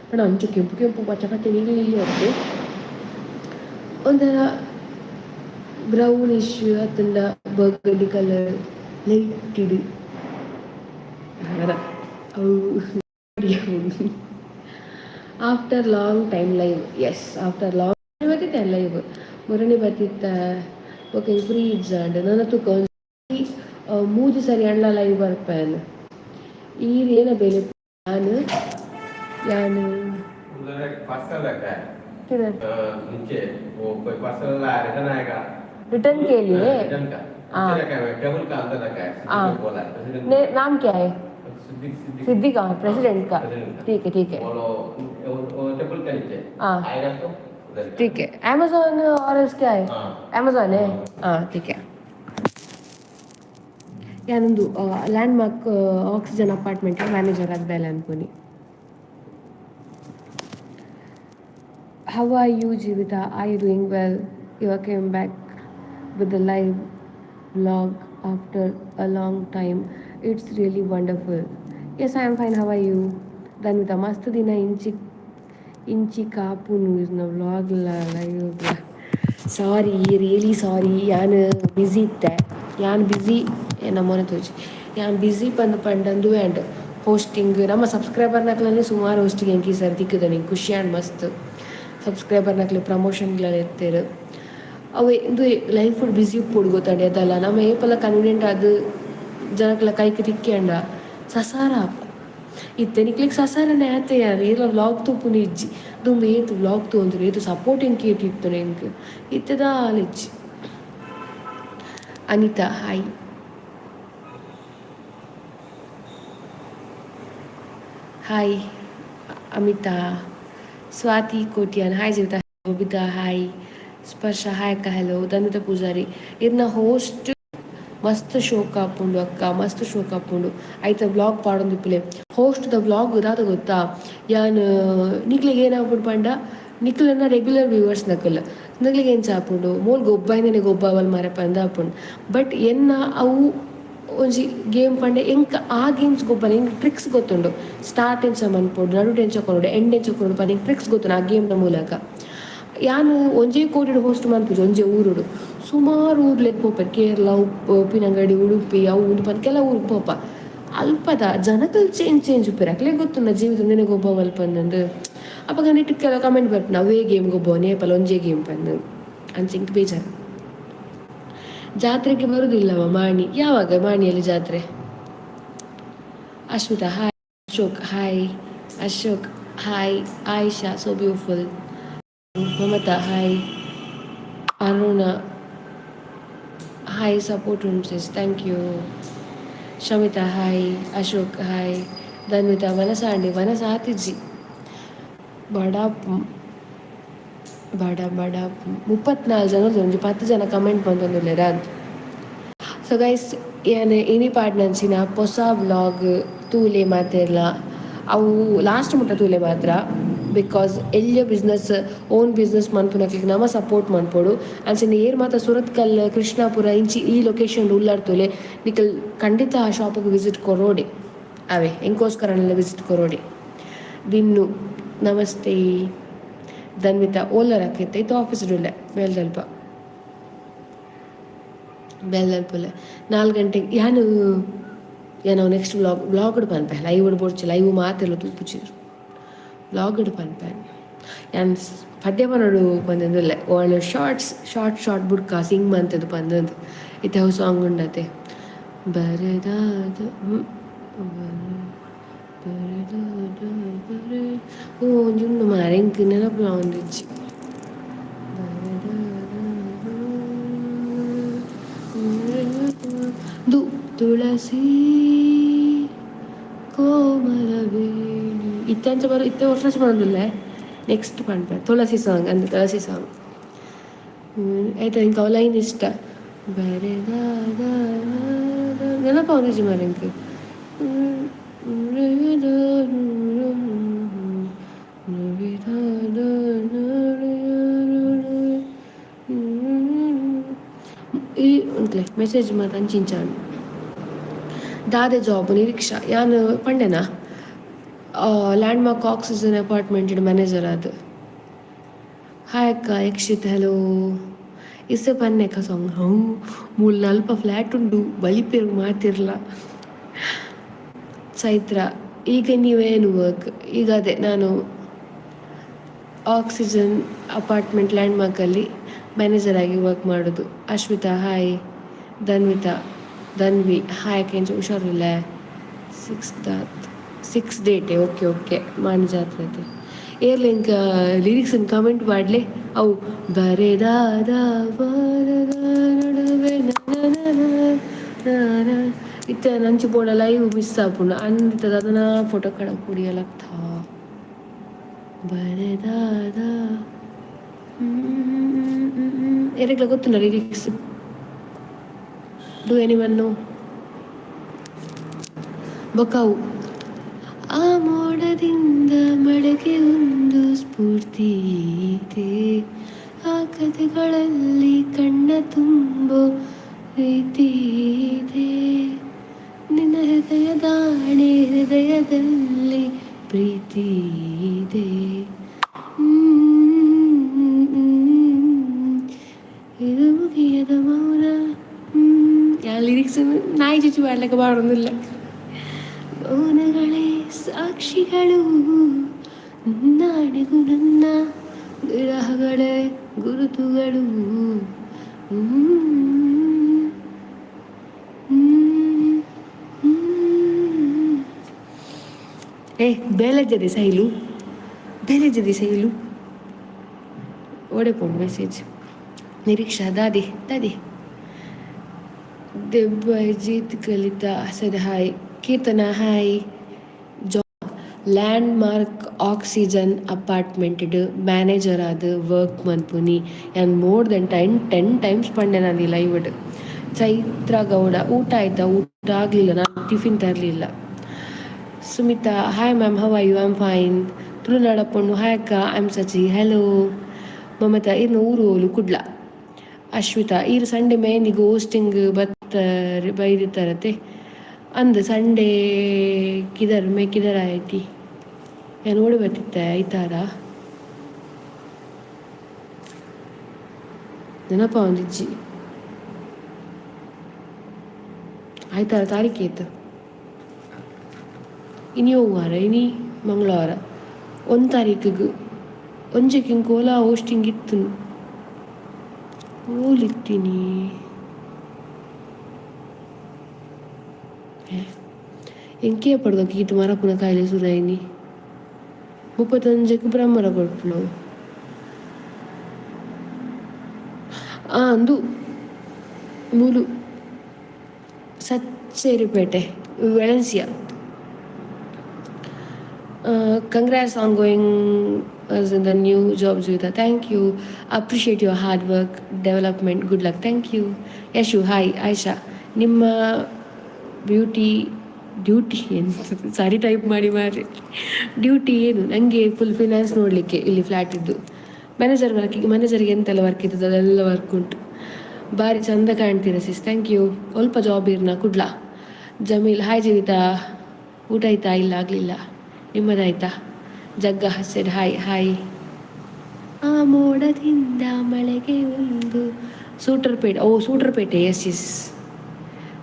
ಬಟ್ ಅಂಚು ಕೆಂಪು ಪಚ್ಚ ಪಚ್ಚೆ ನೀಲಿ ಹೊರತು ಒಂಥರ ಬ್ರೌನಿಶ್ ಅತ್ತಂದ burgundy colour light after long time live. Yes after long time ಬತ್ತಿತ್ತೆ ಲೈವ್ ಮೊರನೆ ಬತ್ತಿತ್ತ ಓಕೆ ಫ್ರೀ ಇಜ್ಜಾಂಡ್ ನನ್ನ ತೂಕ 3 ಸರಿ ಅಣ್ಣ ಲೈವ್ ಬರ್ಪೇನು ಈರೇನ ಬೆಲೆ ಯಾನು रिटर्न के लिए नाम क्या है? सिद्दीक प्रेसिडेंट का. ठीक है हाँ ठीक है. अमेज़ॉन और क्या है? अमेज़ॉन है हाँ ठीक है. ಯಾನೊಂದು landmark oxygen apartment manager ಆಗಬೇಡ ಅನ್ಕೊನಿ. How are you, Jivita? Are you doing well? You came back with the live vlog after a long time. It's really wonderful. Yes, I am fine. How are you? Dhanvita, mast dina inchi kaapunu is na vlog live. Sorry, really sorry. Yan busy itte. Yan busy. ನಮ್ಮನೆ ತೋಚಿ ಯಾನ್ busy ಪಂಡಂದು and hosting ನಮ್ಮ ಸಬ್ಸ್ಕ್ರೈಬರ್ನಕ್ಲೇ ಸುಮಾರು hosting ಎಂಕಿ sir ದಿಕ್ಕದ ನಿಂಗೆ ಖುಷಿ and ಮಸ್ತ್ ಸಬ್ಸ್ಕ್ರೈಬರ್ನಕ್ಲೆ ಪ್ರಮೋಷನ್ಗಳೆಲ್ಲ ಇರ್ತೀರು. ಅವು ಇದು life ಬಿಸಿ ಉಪ್ಪುಡು ಗೊತ್ತಾಡಿ ಅದಲ್ಲ ನಮ್ಮ ಏಪಲ್ಲ ಕನ್ವೀನಿಯಂಟ್ ಅದು ಜನಕ್ಕೆಲ್ಲ ಕೈಗೆ ತಿಕ್ಕಿಂಡ ಸಸಾರ ಇತ್ತೆ ನಿಕ್ಲಿಕ್ಕೆ ಸಸಾರನೇ ಆತೆ ಯಾರು ಎಲ್ಲ ವ್ಲಾಗ್ ತೂಪುನಿ ಇಜ್ಜಿ ದುಂಬ ಏತು ವ್ಲಾಗ್ ತೊಂದ್ರೆ ಏತು ಸಪೋರ್ಟಿಂಗ್ ಕೇಟಿತ್ತು ನಂಗೆ ಇತ್ತದ ಆಲಿಜ್ಜಿ. Anita hi. Hi Amita. Swathi Kotian hi Jeevitha. Babita hi. Sparsha hi ಅಕ್ಕ ಹಲೋ. ಧನುತ ಪೂಜಾರಿ ಇರ್ನ ಹೋಸ್ಟ್ ಮಸ್ತ್ ಶೋಕ ಹಾಪುಂಡು ಅಕ್ಕ ಮಸ್ತ್ ಶೋಕ ಹಾಪುಂಡು ಆಯ್ತ ವ್ಲಾಗ್ ಪಾಡೊಂದಿಪ್ಪಲೆ ಹೋಸ್ಟ್ ದ ವ್ಲಾಗ್ ದಾದ ಗೊತ್ತಾ ಯಾನ್ ನಿಕ್ಲಿಗೆ ಏನಾಗ್ಬಿಡು ಪಂಡ ನಿಕ್ಲನ್ನ ರೆಗ್ಯುಲರ್ ವ್ಯೂವರ್ಸ್ ನಕಲ್ ನಕ್ಲಿಗೆ ಏನು ಚಾಪುಂಡು ಮೂಲ್ ಗೊಬ್ಬಾಯ್ನೇ ಗೊಬ್ಬಾವಲ್ ಮಾರ ಪಂದ ಹಾಪುಂಡು ಬಟ್ ಎನ್ನ ಅವು ಒಂಜಿ ಗೇಮ್ ಪಂಡೆ ಎಂಕ್ ಆ ಗೇಮ್ಸ್ ಗೊಬ್ಬನ ಎಂಕ್ ಟ್ರಿಕ್ಸ್ ಗೊತ್ತುಂಡು ಸ್ಟಾರ್ಟ್ ಎಂಚ ಮನ್ಪೊಡು ನಡು ಟೆಂಚ ಕೊನೋಡು ಎಂಡ್ ಎಂಚ ಕೊನೋಡು ಪಂಡ ಎಂಕ್ ಟ್ರಿಕ್ಸ್ ಗೊತ್ತುಂಡು ಆ ಗೇಮ್ನ ಮೂಲಕ. ಯಾನು ಒಂಜೇ ಕೋಟಿಡು ಹೋಸ್ಟ್ ಮನ್ಪುಜಿ ಒಂಜೇ ಊರುಡು ಸುಮಾರು ಊರ್ಲೆಗ್ ಪೋಪರ್ ಕೇರಳ ಉಪ್ಪಿನಂಗಡಿ ಉಡುಪಿ ಅವು ಉಂಡು ಪಂದ್ ಕೆಲ ಊರಿಗೆ ಪೋಪ ಅಲ್ಪದ ಜನಕಲ್ ಚೇಂಜ್ ಉಪ್ಪಿರ ಅಕ್ಲೇ ಗೊತ್ತುಂಡ ಜೀವಿತ ನಿನಗೆ ಗೊಬ್ಬ ಮಲ್ಪಂದು ಅಪ್ಪ ನೆಟ್ಟು ಕೆಲವು ಕಮೆಂಟ್ ಬರ್ಪು ಅವೇ ಗೇಮ್ ಗೊಬ್ಬ ನೇಪಾಲ ಒಂಜೇ ಗೇಮ್ ಪಂದು ಅಂಚಿಂಕ್ ಬೇಜಾರು. ಜಾತ್ರೆಗೆ ಬರುದಿಲ್ಲವ ಮಾಣಿ ಯಾವಾಗ ಮಾಣಿಯಲ್ಲಿ ಜಾತ್ರೆ? Ashwitha hi. Ashok hi. Ashok hi. Ayesha so beautiful. Mamatha hi. Aruna hi support ಉಂಟು thank you. Shamitha hi. Ashok hi. Dhanvitha ವನಸಾಂಡಿ ವನಸ ಆತಿಜ್ಜಿ ಬಡ 34 ಜನ ಒಂದು 10 ಜನ ಕಮೆಂಟ್ ಬಂದೊಂದುಲ್ಲೆರ ಅಂತ. ಸೊ ಗೈಸ್ ಏನು ಇನಿ ಪಾಡ್ನಂಚಿನ ಹೊಸ ವ್ಲಾಗ್ ತೂಲೆ ಮಾತೆರ್ಲ ಅವು ಲಾಸ್ಟ್ ಮುಟ್ಟ ತೂಲೆ ಮಾತ್ರ ಬಿಕಾಸ್ ಎಲ್ಲಿಯ ಬಿಸ್ನೆಸ್ ಓನ್ ಬಿಸ್ನೆಸ್ ಮನ್ಪುನಕ್ಲಿಗೆ ನಮ್ಮ ಸಪೋರ್ಟ್ ಮನ್ಪೊಡು ಅಂಚಿನ ಏರ್ ಮಾತ್ರ ಸುರತ್ಕಲ್ ಕೃಷ್ಣಾಪುರ ಇಂಚಿ ಈ ಲೊಕೇಶನ್ ಉಳ್ಳಾಡ್ತೋಲೆ ನಿಖಲ್ ಖಂಡಿತ ಆ ಶಾಪಿಗೆ ವಿಸಿಟ್ ಕೊರೋಡಿ ಅವೇ ಎಂಕೋಸ್ಕರನೆಲ್ಲ ವಿಸಿಟ್ ಕೊರೋಡಿ. ದಿನ್ನು ನಮಸ್ತೆ. ಧನ್ವಿತಾ ಓಲರ್ ಹಾಕೈತೆ ಇದು ಆಫೀಸ್ ಡುಲ್ಲೆ ಬೇಲ್ದಲ್ಪುಲೆ 4 ಗಂಟೆಗೆ ಏನೋ ನೆಕ್ಸ್ಟ್ ವ್ಲಾಗ್ ಪನ್ಪೆ ಲೈವ್ ಬೋಡ್ಚಿ ಲೈವ್ ಮಾತೆಲ್ಲ ತೂಪುಚಿರು ವ್ಲಾಗ್ ಪನ್ಪೆ ಯಾನ್ ಪದ್ಯ ಪನ್ನೋಡು ಪಂದಿಲ್ಲ ಒಳ್ಳೆ ಶಾರ್ಟ್ ಬುಡ್ಕ ಸಿಂಗ್ ಮಂತದ್ದು ಪಂದದ್ದು ಇತ್ತೆ ಅವು ಸಾಂಗ್ ಉಂಡತೆ ಬರೆದಾದ ಒಂಜುಂಡು ಮಾರೆ ಎಂಕ್ ನೆನಪು ಒಂದಿಜ್ಜಿ ತುಳಸಿ ಕೋಮಲವೇಣಿ ಇತ್ತೆ ವರ್ಷ ಬರೋದಿಲ್ಲ ನೆಕ್ಸ್ಟ್ ಪಂಡ್ಪೆ ತುಳಸಿ ಸಾಂಗ್ ಅಂದ್ರೆ ತುಳಸಿ ಸಾಂಗ್ ಆಯ್ತಾ ಇಂಕ ಲೈನ್ ಇಷ್ಟ ಬರೆದಾದ ನೆನಪ ಒಂದಿಜ್ಜಿ ಮಾರೆ ಎಂಕ್ ಈ ಉಂಟ್ಲೆ ಮೆಸೇಜ್ ಮಾತ್ರ ಅಂಚಿಂಚಾನು ದಾದೆ ಜಾಬ್ ನಿರೀಕ್ಷಾ ಯಾನು ಪಂಡೆನಾ landmark oxygen apartment manager ಅದು. ಹಾಯ್ ಅಕ್ಕ ಯಕ್ಷಿತ್ ಹಲೋ. ಇಸೆ ಪನ್ನೆಕ್ಕ ಸಾಂಗ್ ಮೂಲ್ ಅಲ್ಪ ಫ್ಲ್ಯಾಟ್ ಉಂಡು ಬಲಿಪೇರು ಮಾತಿರ್ಲ. ಚೈತ್ರ ಈಗ ನೀವೇನು ವರ್ಕ್? ಈಗ ಅದೇ ನಾನು ಆಕ್ಸಿಜನ್ ಅಪಾರ್ಟ್ಮೆಂಟ್ ಲ್ಯಾಂಡ್ ಮಾರ್ಕಲ್ಲಿ ಮ್ಯಾನೇಜರ್ ಆಗಿ ವರ್ಕ್ ಮಾಡೋದು. ಅಶ್ವಿತಾ ಹಾಯ್. ಧನ್ವಿ ಹಾಯ್. ಕೆಂಚು ಹುಷಾರಿಲ್ಲ 6 ಡೇಟೆ ಓಕೆ ಮಾಣಿ ಜಾತ್ರೆ ಅದು ಏರ್ಲಿಂಕ ಲಿರಿಕ್ಸ್ ಕಮೆಂಟ್ ಮಾಡಲಿ ಅವು ಬರೆದಾದ ಇತ್ತ ನಂಚು ಬೋಡ ಲೈವ್ ಮಿಸ್ ಆಪುಂಡು ಅಂದಿತ್ತದ ಅದನ್ನ ಫೋಟೋ ಕಡ ಕುಡಿಯಲತ್ತ ಬರೆದಾದ ಏನಕ್ಕೆ ಗೊತ್ತಿಲ್ಲ ಲಿರಿಕ್ಸ್. Do anyone know? ಬೊಕಾವು ಆ ಮೋಡದಿಂದ ಮಳೆಗೆ ಒಂದು ಸ್ಫೂರ್ತಿ ಇದೆ, ಆ ಕಥೆಗಳಲ್ಲಿ ಕಣ್ಣ ತುಂಬೋ ರೀತಿ ಇದೆ, ನಿನ್ನ ಹೃದಯದಾಣೆ ಹೃದಯದಲ್ಲಿ ಪ್ರೀತಿ ಇದೆ. ಇದು ಮುಗಿಯದ ಮೌನ. ಯಾ ಲಿರಿಕ್ಸ್ ನಾಯಿ ಚುಚ್ಚಿ ಮಾಡ್ಲಿಕ್ಕೆ ಮಾಡೋದಿಲ್ಲ. ಮೌನಗಳೇ ಸಾಕ್ಷಿಗಳು, ನಾಡಿಗೂ ನನ್ನ ವಿರಹಗಳೇ ಗುರುತುಗಳು. ಹ್ಮ್. ಹ್ಮ್. ಹ್ಮ್. ಏ ಬೇಲೆ ಜದಿ ಸೈಲು ಓಡೆ ಪೋಂಡು ಮೆಸೇಜ್ ನಿರೀಕ್ಷಾ ದಾದಿ ದೆಬ್ಬ ಜೀತ್ ಕಲಿತ ಸದ hi Keerthana hi landmark oxygen apartment manager ಆದ ವರ್ಕ್ ಮನ್ಪುನಿ ಆ್ಯಂಡ್ ಮೋರ್ ದೆನ್ 10 ಟೈಮ್ಸ್ ಪಂಡೆ ನಾನು ಈ ಲೈವ್ ಚೈತ್ರ ಗೌಡ ಊಟ ಆಯ್ತಾ? ಊಟ ಆಗಲಿಲ್ಲ, ನಾನು ಟಿಫಿನ್ ತರಲಿಲ್ಲ. Sumitha hi ma'am, how are you? I am fine. ತುಳುನಾಡ ಪೊಣ್ಣು ಹಾಯ್ ಅಕ್ಕ, I am Sachi, hello. Mamata ಇನ್ನು ಊರು ಓಲು ಕುಡ್ಲ. ಅಶ್ವಿತಾ ಈರು ಸಂಡೆ ಮೇನಿಗೆ ಹೋಸ್ಟಿಂಗ್ ಬೈದಿರ್ತಾರತ್ತೆ ಅಂದು ಸಂಡೇ ಕಿದರ್ ಆಯ್ತಿ ಏನು ನೋಡಿ ಬರ್ತಿತ್ತೆ ಐತಾರ ನೆನಪ ಒಂದಿಜ್ಜಿ ಆಯ್ತಾರ ತಾರೀಕು ಆಯ್ತು ಇನಿ ಹೋಗುವಾರ ಇನಿ ಮಂಗಳವಾರ 1 ತಾರೀಕಿಗೆ ಒಂಜಕ್ಕೆ ಕೋಲ ಹೋಸ್ಟಿಂಗ್ ಇತ್ತು ಓಲಿತ್ತೀನಿ ಎಂಕೆ ಪಡ್ದಕ್ಕೆ ಇಟ್ಟು ಮರಪುನ ಕಾಯಿಲೆ ಸುರಾಯಿನಿ 31ಕ್ಕೆ ಬ್ರಹ್ಮರ ಕೊಟ್ಲು ಅಂದು ಮೂಲು ಸಚ್ಚೇರಿಪೇಟೆ ವೆಳೆನ್ಸಿಯಾ. Congrats on going as in the new job, Zuita. Thank you. Appreciate your hard work, development. Good luck. Thank you. Yashu, hi. Aisha. ನಿಮ್ಮ ಡ್ಯೂಟಿ ಏನು ಸಾರಿ ಟೈಪ್ ಮಾಡಿ ಡ್ಯೂಟಿ ಏನು ನನಗೆ ಫುಲ್ ಫಿನಾನ್ಸ್ ನೋಡಲಿಕ್ಕೆ ಇಲ್ಲಿ ಫ್ಲ್ಯಾಟ್ ಇದ್ದು ಮ್ಯಾನೇಜರ್ಗೆ ಎಂತೆಲ್ಲ ವರ್ಕ್ ಇದ್ದದ್ದು ಅದೆಲ್ಲ ವರ್ಕ್ ಉಂಟು. ಭಾರಿ ಚಂದ ಕಾಣ್ತೀರ ಸಿಸ್. Thank you. ಸ್ವಲ್ಪ ಜಾಬ್ ಇರ್ನ ಕುಡ್ಲಾ. ಜಮೀಲ್ ಹಾಯ್ ಜೀವಿತಾ, ಊಟ ಆಯ್ತಾ? ಇಲ್ಲ ಆಗಲಿಲ್ಲ. ನಿಮ್ಮದಾಯ್ತಾ? ಜಗ್ಗ ಹಸೆಡ್ ಹಾಯ್. ಆ ಮೋಡದಿಂದ ಮಳೆಗೆ ಒಂದು ಸೂಟರ್ಪೇಟೆ ಎಸ್.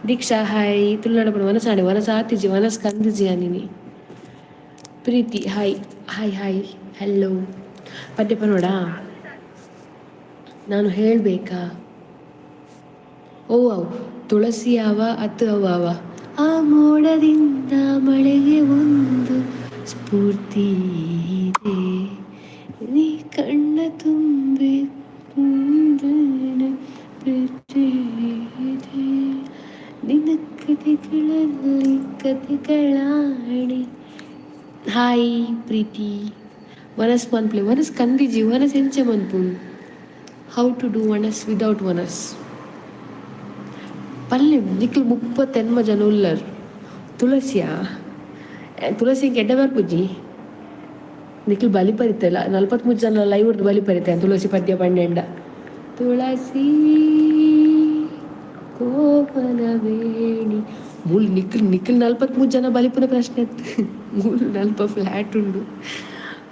ದೀಕ್ಷಾ ಹಾಯ್. ತುಳುನಾಡ ಪಡ ವನಸ ಆತಿಜಿ ವನಸ್ ಕಂದಿಜಿ ಅನಿನಿ. ಪ್ರೀತಿ ಹಾಯ್. ಹೆಲೋ. ಪದ್ಯಪ ನೋಡಾ ನಾನು ಹೇಳಬೇಕಾ? ಅವು ತುಳಸಿ ಅವ ಆ ಮೋಡದಿಂದ ಮಳೆಗೆ ಒಂದು ಸ್ಫೂರ್ತಿ ಇದೆ, ನೀ ಕಣ್ಣ ತುಂಬಿ ನಿನ್ನ ಕಥೆಗಳಲ್ಲಿ ಕಥೆಗಳಾಡಿ. ಹಾಯ್ ಪ್ರೀತಿ. ವನಸ್ ಮನ್ಪ್ಲೆ ವನಸ್ ಕಂದಿಜಿ ವನಸ್ ಎಂಚೆ ಮನ್ಪುನ್. ಹೌ ಟು ಡೂ ವನಸ್ ವಿದೌಟ್ ವನಸ್ ಪಲ್ಲೆ ನಿಕ್ಲು 30 ಜನ ಉಲ್ಲರ್. ತುಳಸಿಗೆ ಎಡ್ಡ ಬರ್ಪುಜಿ ನಿಕ್ಲು ಬಲಿ ಪರಿತಲ್ಲ 43 ಜನ ಲೈವ್ ಹೊಡೆದು ಬಲಿ ಪರಿತೆ ತುಳಸಿ ಪದ್ಯ ಪಂಡೆಂಡ. ತುಳಸಿ ಕೋಪನವೇಣಿ ಮೂಲು ನಿಕ್ಲು 43 ಜನ ಬಲಿಪುನ ಪ್ರಶ್ನೆ ಮೂಲು 40 ಫ್ಲ್ಯಾಟ್ ಉಂಡು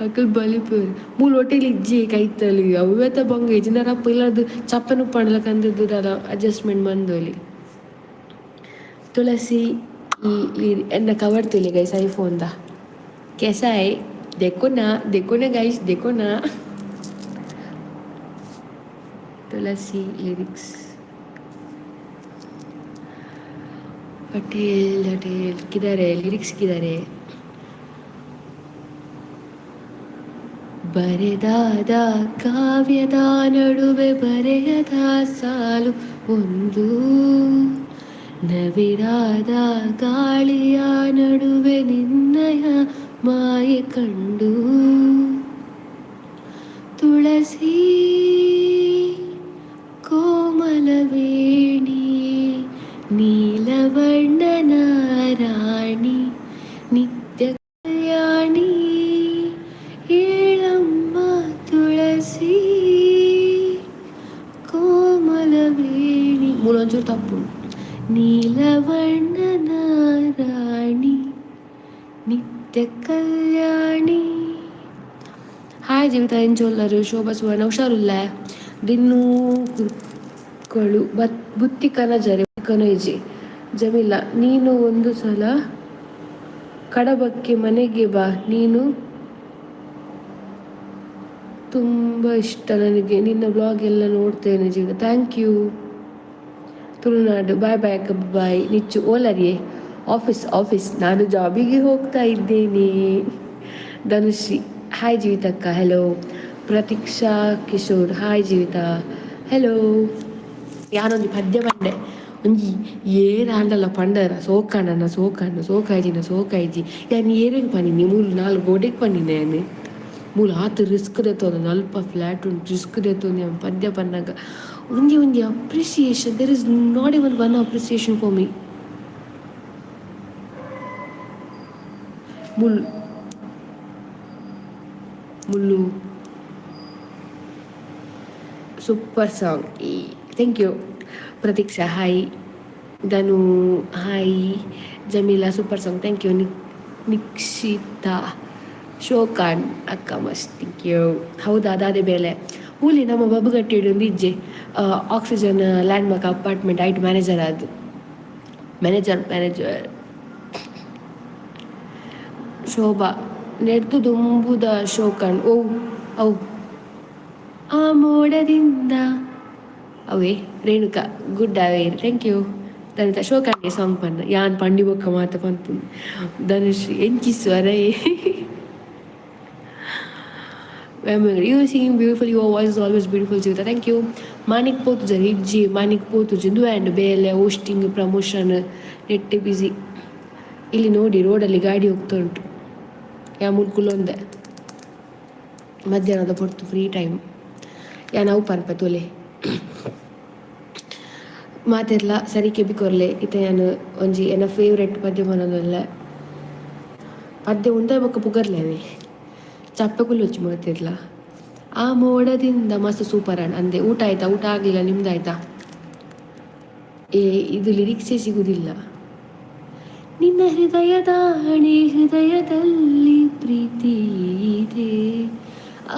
ಅಕ್ಕಲ್ ಬಲಿಪುರ ಮೂಲು ಹೋಟೆಲ್ ಇಜ್ಜಿ ಕೈತಲಿ ಅವ್ಯತ ಬಂಗ ಜನರಪ್ಪ ಇಲ್ಲದು ಚಪ್ಪನು ಪಂಡ್ಲ ಕಂದದ್ದು ಅಡ್ಜಸ್ಟ್ಮೆಂಟ್ ಬಂದೋಲಿ. ತುಳಸಿ ಎನ್ನ ಕವರ್ ತುಲಿ ಗೈಸ್ ಐಫೋನ್ ದ ಕೆಸಾಯ್ देखो ना गाइस देखो ना. ತುಳಸಿ ಲಿರಿಕ್ಸ್ ಪಟೇಲ್ ಕಿದಾರೆ ಲಿರಿಕ್ಸ್ ಕಿದಾರೆ. ಬರೆದಾದ ಕಾವ್ಯದ ನಡುವೆ ಬರೆಯದ ಸಾಲು ಒಂದು, ನವಿರಾದ ಗಾಳಿಯ ನಡುವೆ ನಿನ್ನಯ ಮಾಯೆ ಕಂಡು. ತುಳಸಿ ಕೋಮಲವೇಣಿ ನೀಲವರ್ಣನ ರಾಣಿ ನಿತ್ಯ ಕಲ್ಯಾಣಿ ಏಳಮ್ಮ ತುಳಸಿ ಕೋಮಲವೇಣಿ ಮೂಲೊಂಚೂರು ತಪ್ಪು. ನೀಲವರ್ಣನ ರಾಣಿ ನಿತ್ಯ ಕಲ್ಯಾಣಿ. ಹಾಯ್ ಜೀವಿತ ಎಂಚೊಲ್ಲರು ಶೋಭಾ ಸುವರ್ಣ ಹುಷಾರುಲ್ಲ ದಿನ್ನೂ ಕುರ್ಕಳು ಬುತ್ತಿ ಕನಜರೆ ಕನೋಯ್ಜಿ. ಜಮೀಲ ನೀನು ಒಂದು ಸಲ ಕಡಬಕ್ಕೆ ಮನೆಗೆ ಬಾ, ನೀನು ತುಂಬ ಇಷ್ಟ ನನಗೆ, ನಿನ್ನ ಬ್ಲಾಗ್ ಎಲ್ಲ ನೋಡ್ತೇನೆ Jeeva. Thank you Tulunadu. Bye bye ಅಕ್ಕ, ಬಾಯ್. ನಿಚ್ಚು ಓಲರಿಯೇ ಆಫೀಸ್ ನಾನು ಜಾಬಿಗೆ ಹೋಗ್ತಾ ಇದ್ದೇನೆ. ಧನುಶ್ರೀ ಹಾಯ್ ಜೀವಿತಕ್ಕ, hello. Prateeksha Kishore hi Jeevitha, hello. ಯಾನೊಂದು ಪದ್ಯ ಪಂಡೆ ಒಂಜಿ ಏರಾಂಡಲ್ಲ ಪಂಡರ ಸೋಕಾಯ್ಜಿ ಯಾನ್ ಏರೇಗೆ ಪನ್ನಿನಿ ಮೂಲು 4 ಗೋಡೆಗೆ ಪನ್ನಿನಿ ನಾನು ಮೂಲು ಆತು ರಿಸ್ಕ್ ದೆತ್ತೋಂದು ಅಲ್ಪ ಫ್ಲ್ಯಾಟ್ ಉಂಟು ರಿಸ್ಕ್ ದೆತ್ತೋಂದು ಪದ್ಯ ಪನ್ನಾಗ ಒಂಜಿ appreciation. There is not even one appreciation for me. ಮುಳ್ಳು super song. Thank you Prateeksha hi. Dhanu hi. Jameela super song, thank you. Nikshitha ಶೋಕಾನ್ ಅಕ್ಕ ಮಸ್ತ್, ಥ್ಯಾಂಕ್ ಯು. ಹೌದಾ ಅದಾದೆ ಬೇಲೆ ಮೂಲಿ ನಮ್ಮ ಬಬ್ಬುಗಟ್ಟಿಡು ಇಜ್ಜೆ ಆಕ್ಸಿಜನ್ ಲ್ಯಾಂಡ್ ಮಾರ್ಕ್ ಅಪಾರ್ಟ್ಮೆಂಟ್ ಐಟ್ ಮ್ಯಾನೇಜರ್ ಅದು ಮ್ಯಾನೇಜರ್ ಶೋಭಾ ನೆಡ್ದು ದುಂಬುದ ಶೋಕಣ್ ಓ ಆ ಮೋಡದಿಂದ ಅವೇ ರೇಣುಕಾ ಗುಡ್ ಅವೇ, ಥ್ಯಾಂಕ್ ಯು. ಧನಿತ ಶೋಕಂಗೆ ಸಾಂಗ್ ಪಂಡ ಯಾನ್ ಪಂಡಿ ಬೊಕ್ಕ ಮಾತ ಪಂಪು. ಧನುಶ್ರೀ ಎಂಚಿಸ್ವರೇ you singing beautiful, your voice is always beautiful Jeevitha, thank you. ಮಾನಿಕ್ ಪೋತುಜರು ಇಜ್ಜಿ ಮಾನಿಕ್ ಪೋತುಜು ಆ್ಯಂಡ್ ಬೇಲೆ ಹೋಸ್ಟಿಂಗ್ ಪ್ರಮೋಷನ್ ನೆಟ್ಟೆ ಬಿಸಿ. ಇಲ್ಲಿ ನೋಡಿ ರೋಡಲ್ಲಿ ಗಾಡಿ ಹೋಗ್ತಾ ಉಂಟು. ಯಾ ಮುಲ್ಕುಲೊಂದೆ ಮಧ್ಯಾಹ್ನದ ಪೊರ್ತು ಫ್ರೀ ಟೈಮ್ ನಾವು ಪನ್ಪ ತೊಲೆ ಮಾತೆರ್ಲ ಸರಿ ಕೆಬಿಕೊರ್ಲೆ ಇತ್ತೆ ನಾನು ಒಂಜಿ ಎನ್ನ ಫೇವ್ರೆಟ್ ಪದ್ಯ ಮನದಲ್ಲ ಪದ್ಯ ಉಂಡೆ ಬೊಕ್ಕ ಪುಗರ್ಲೇನೆ ಚಪ್ಪೆಗುಲ್ಲಿ వచ్చి ಮಾತಿರ್ಲ. ಆ ಮೋಡದಿಂದ ಮಸ್ತ್ ಸೂಪರ್ ಅಣ್ಣ ಅಂದೆ. ಊಟ ಆಯ್ತಾ? ಊಟ ಆಗಲಿಲ್ಲ, ನಿಮ್ದಾಯ್ತಾ? ಇದು ಲಿರಿಕ್ಸೇ ಸಿಗುದಿಲ್ಲ. ನಿನ್ನ ಹೃದಯದಲ್ಲಿ ಪ್ರೀತಿ ಇದೆ,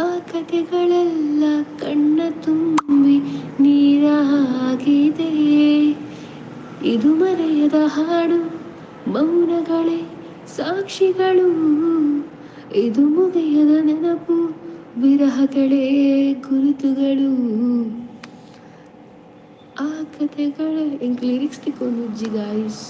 ಆ ಕಥೆಗಳೆಲ್ಲ ಕಣ್ಣ ತುಂಬಿ ನೀರಾಗಿದೆ. ಇದು ಮರೆಯದ ಹಾಡು, ಮೌನಗಳೇ ಸಾಕ್ಷಿಗಳು, ಇದು ಮುಗಿಯದ ನೆನಪು, ವಿರಹಗಳೇ ಗುರುತುಗಳು. ಆ ಕಥೆಗಳ ಇಂಕ್ ಲಿರಿಕ್ಸ್ ತಿಕ್ಕೊಂಡು ಉಜ್ಜಿ ಗಾಯ್ಸ್.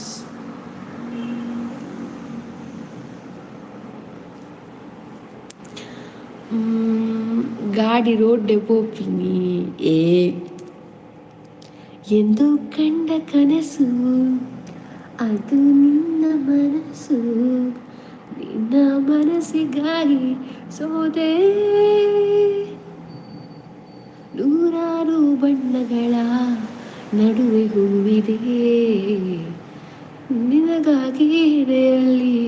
ಗಾಡಿ ರೋಡ್ ಪೋಪಿನಿ ಎಂದು ಕಂಡ ಕನಸು, ಅದು ನಿನ್ನ ಮನಸ್ಸು, ನಿನ್ನ ಮನಸ್ಸಿಗಾಗಿ ಸೋದೆ. ನೂರಾರು ಬಣ್ಣಗಳ ನಡುವೆ ಹೂವಿದೆ, ನಿನಗಾಗಿ ಎದೆಯಲ್ಲಿ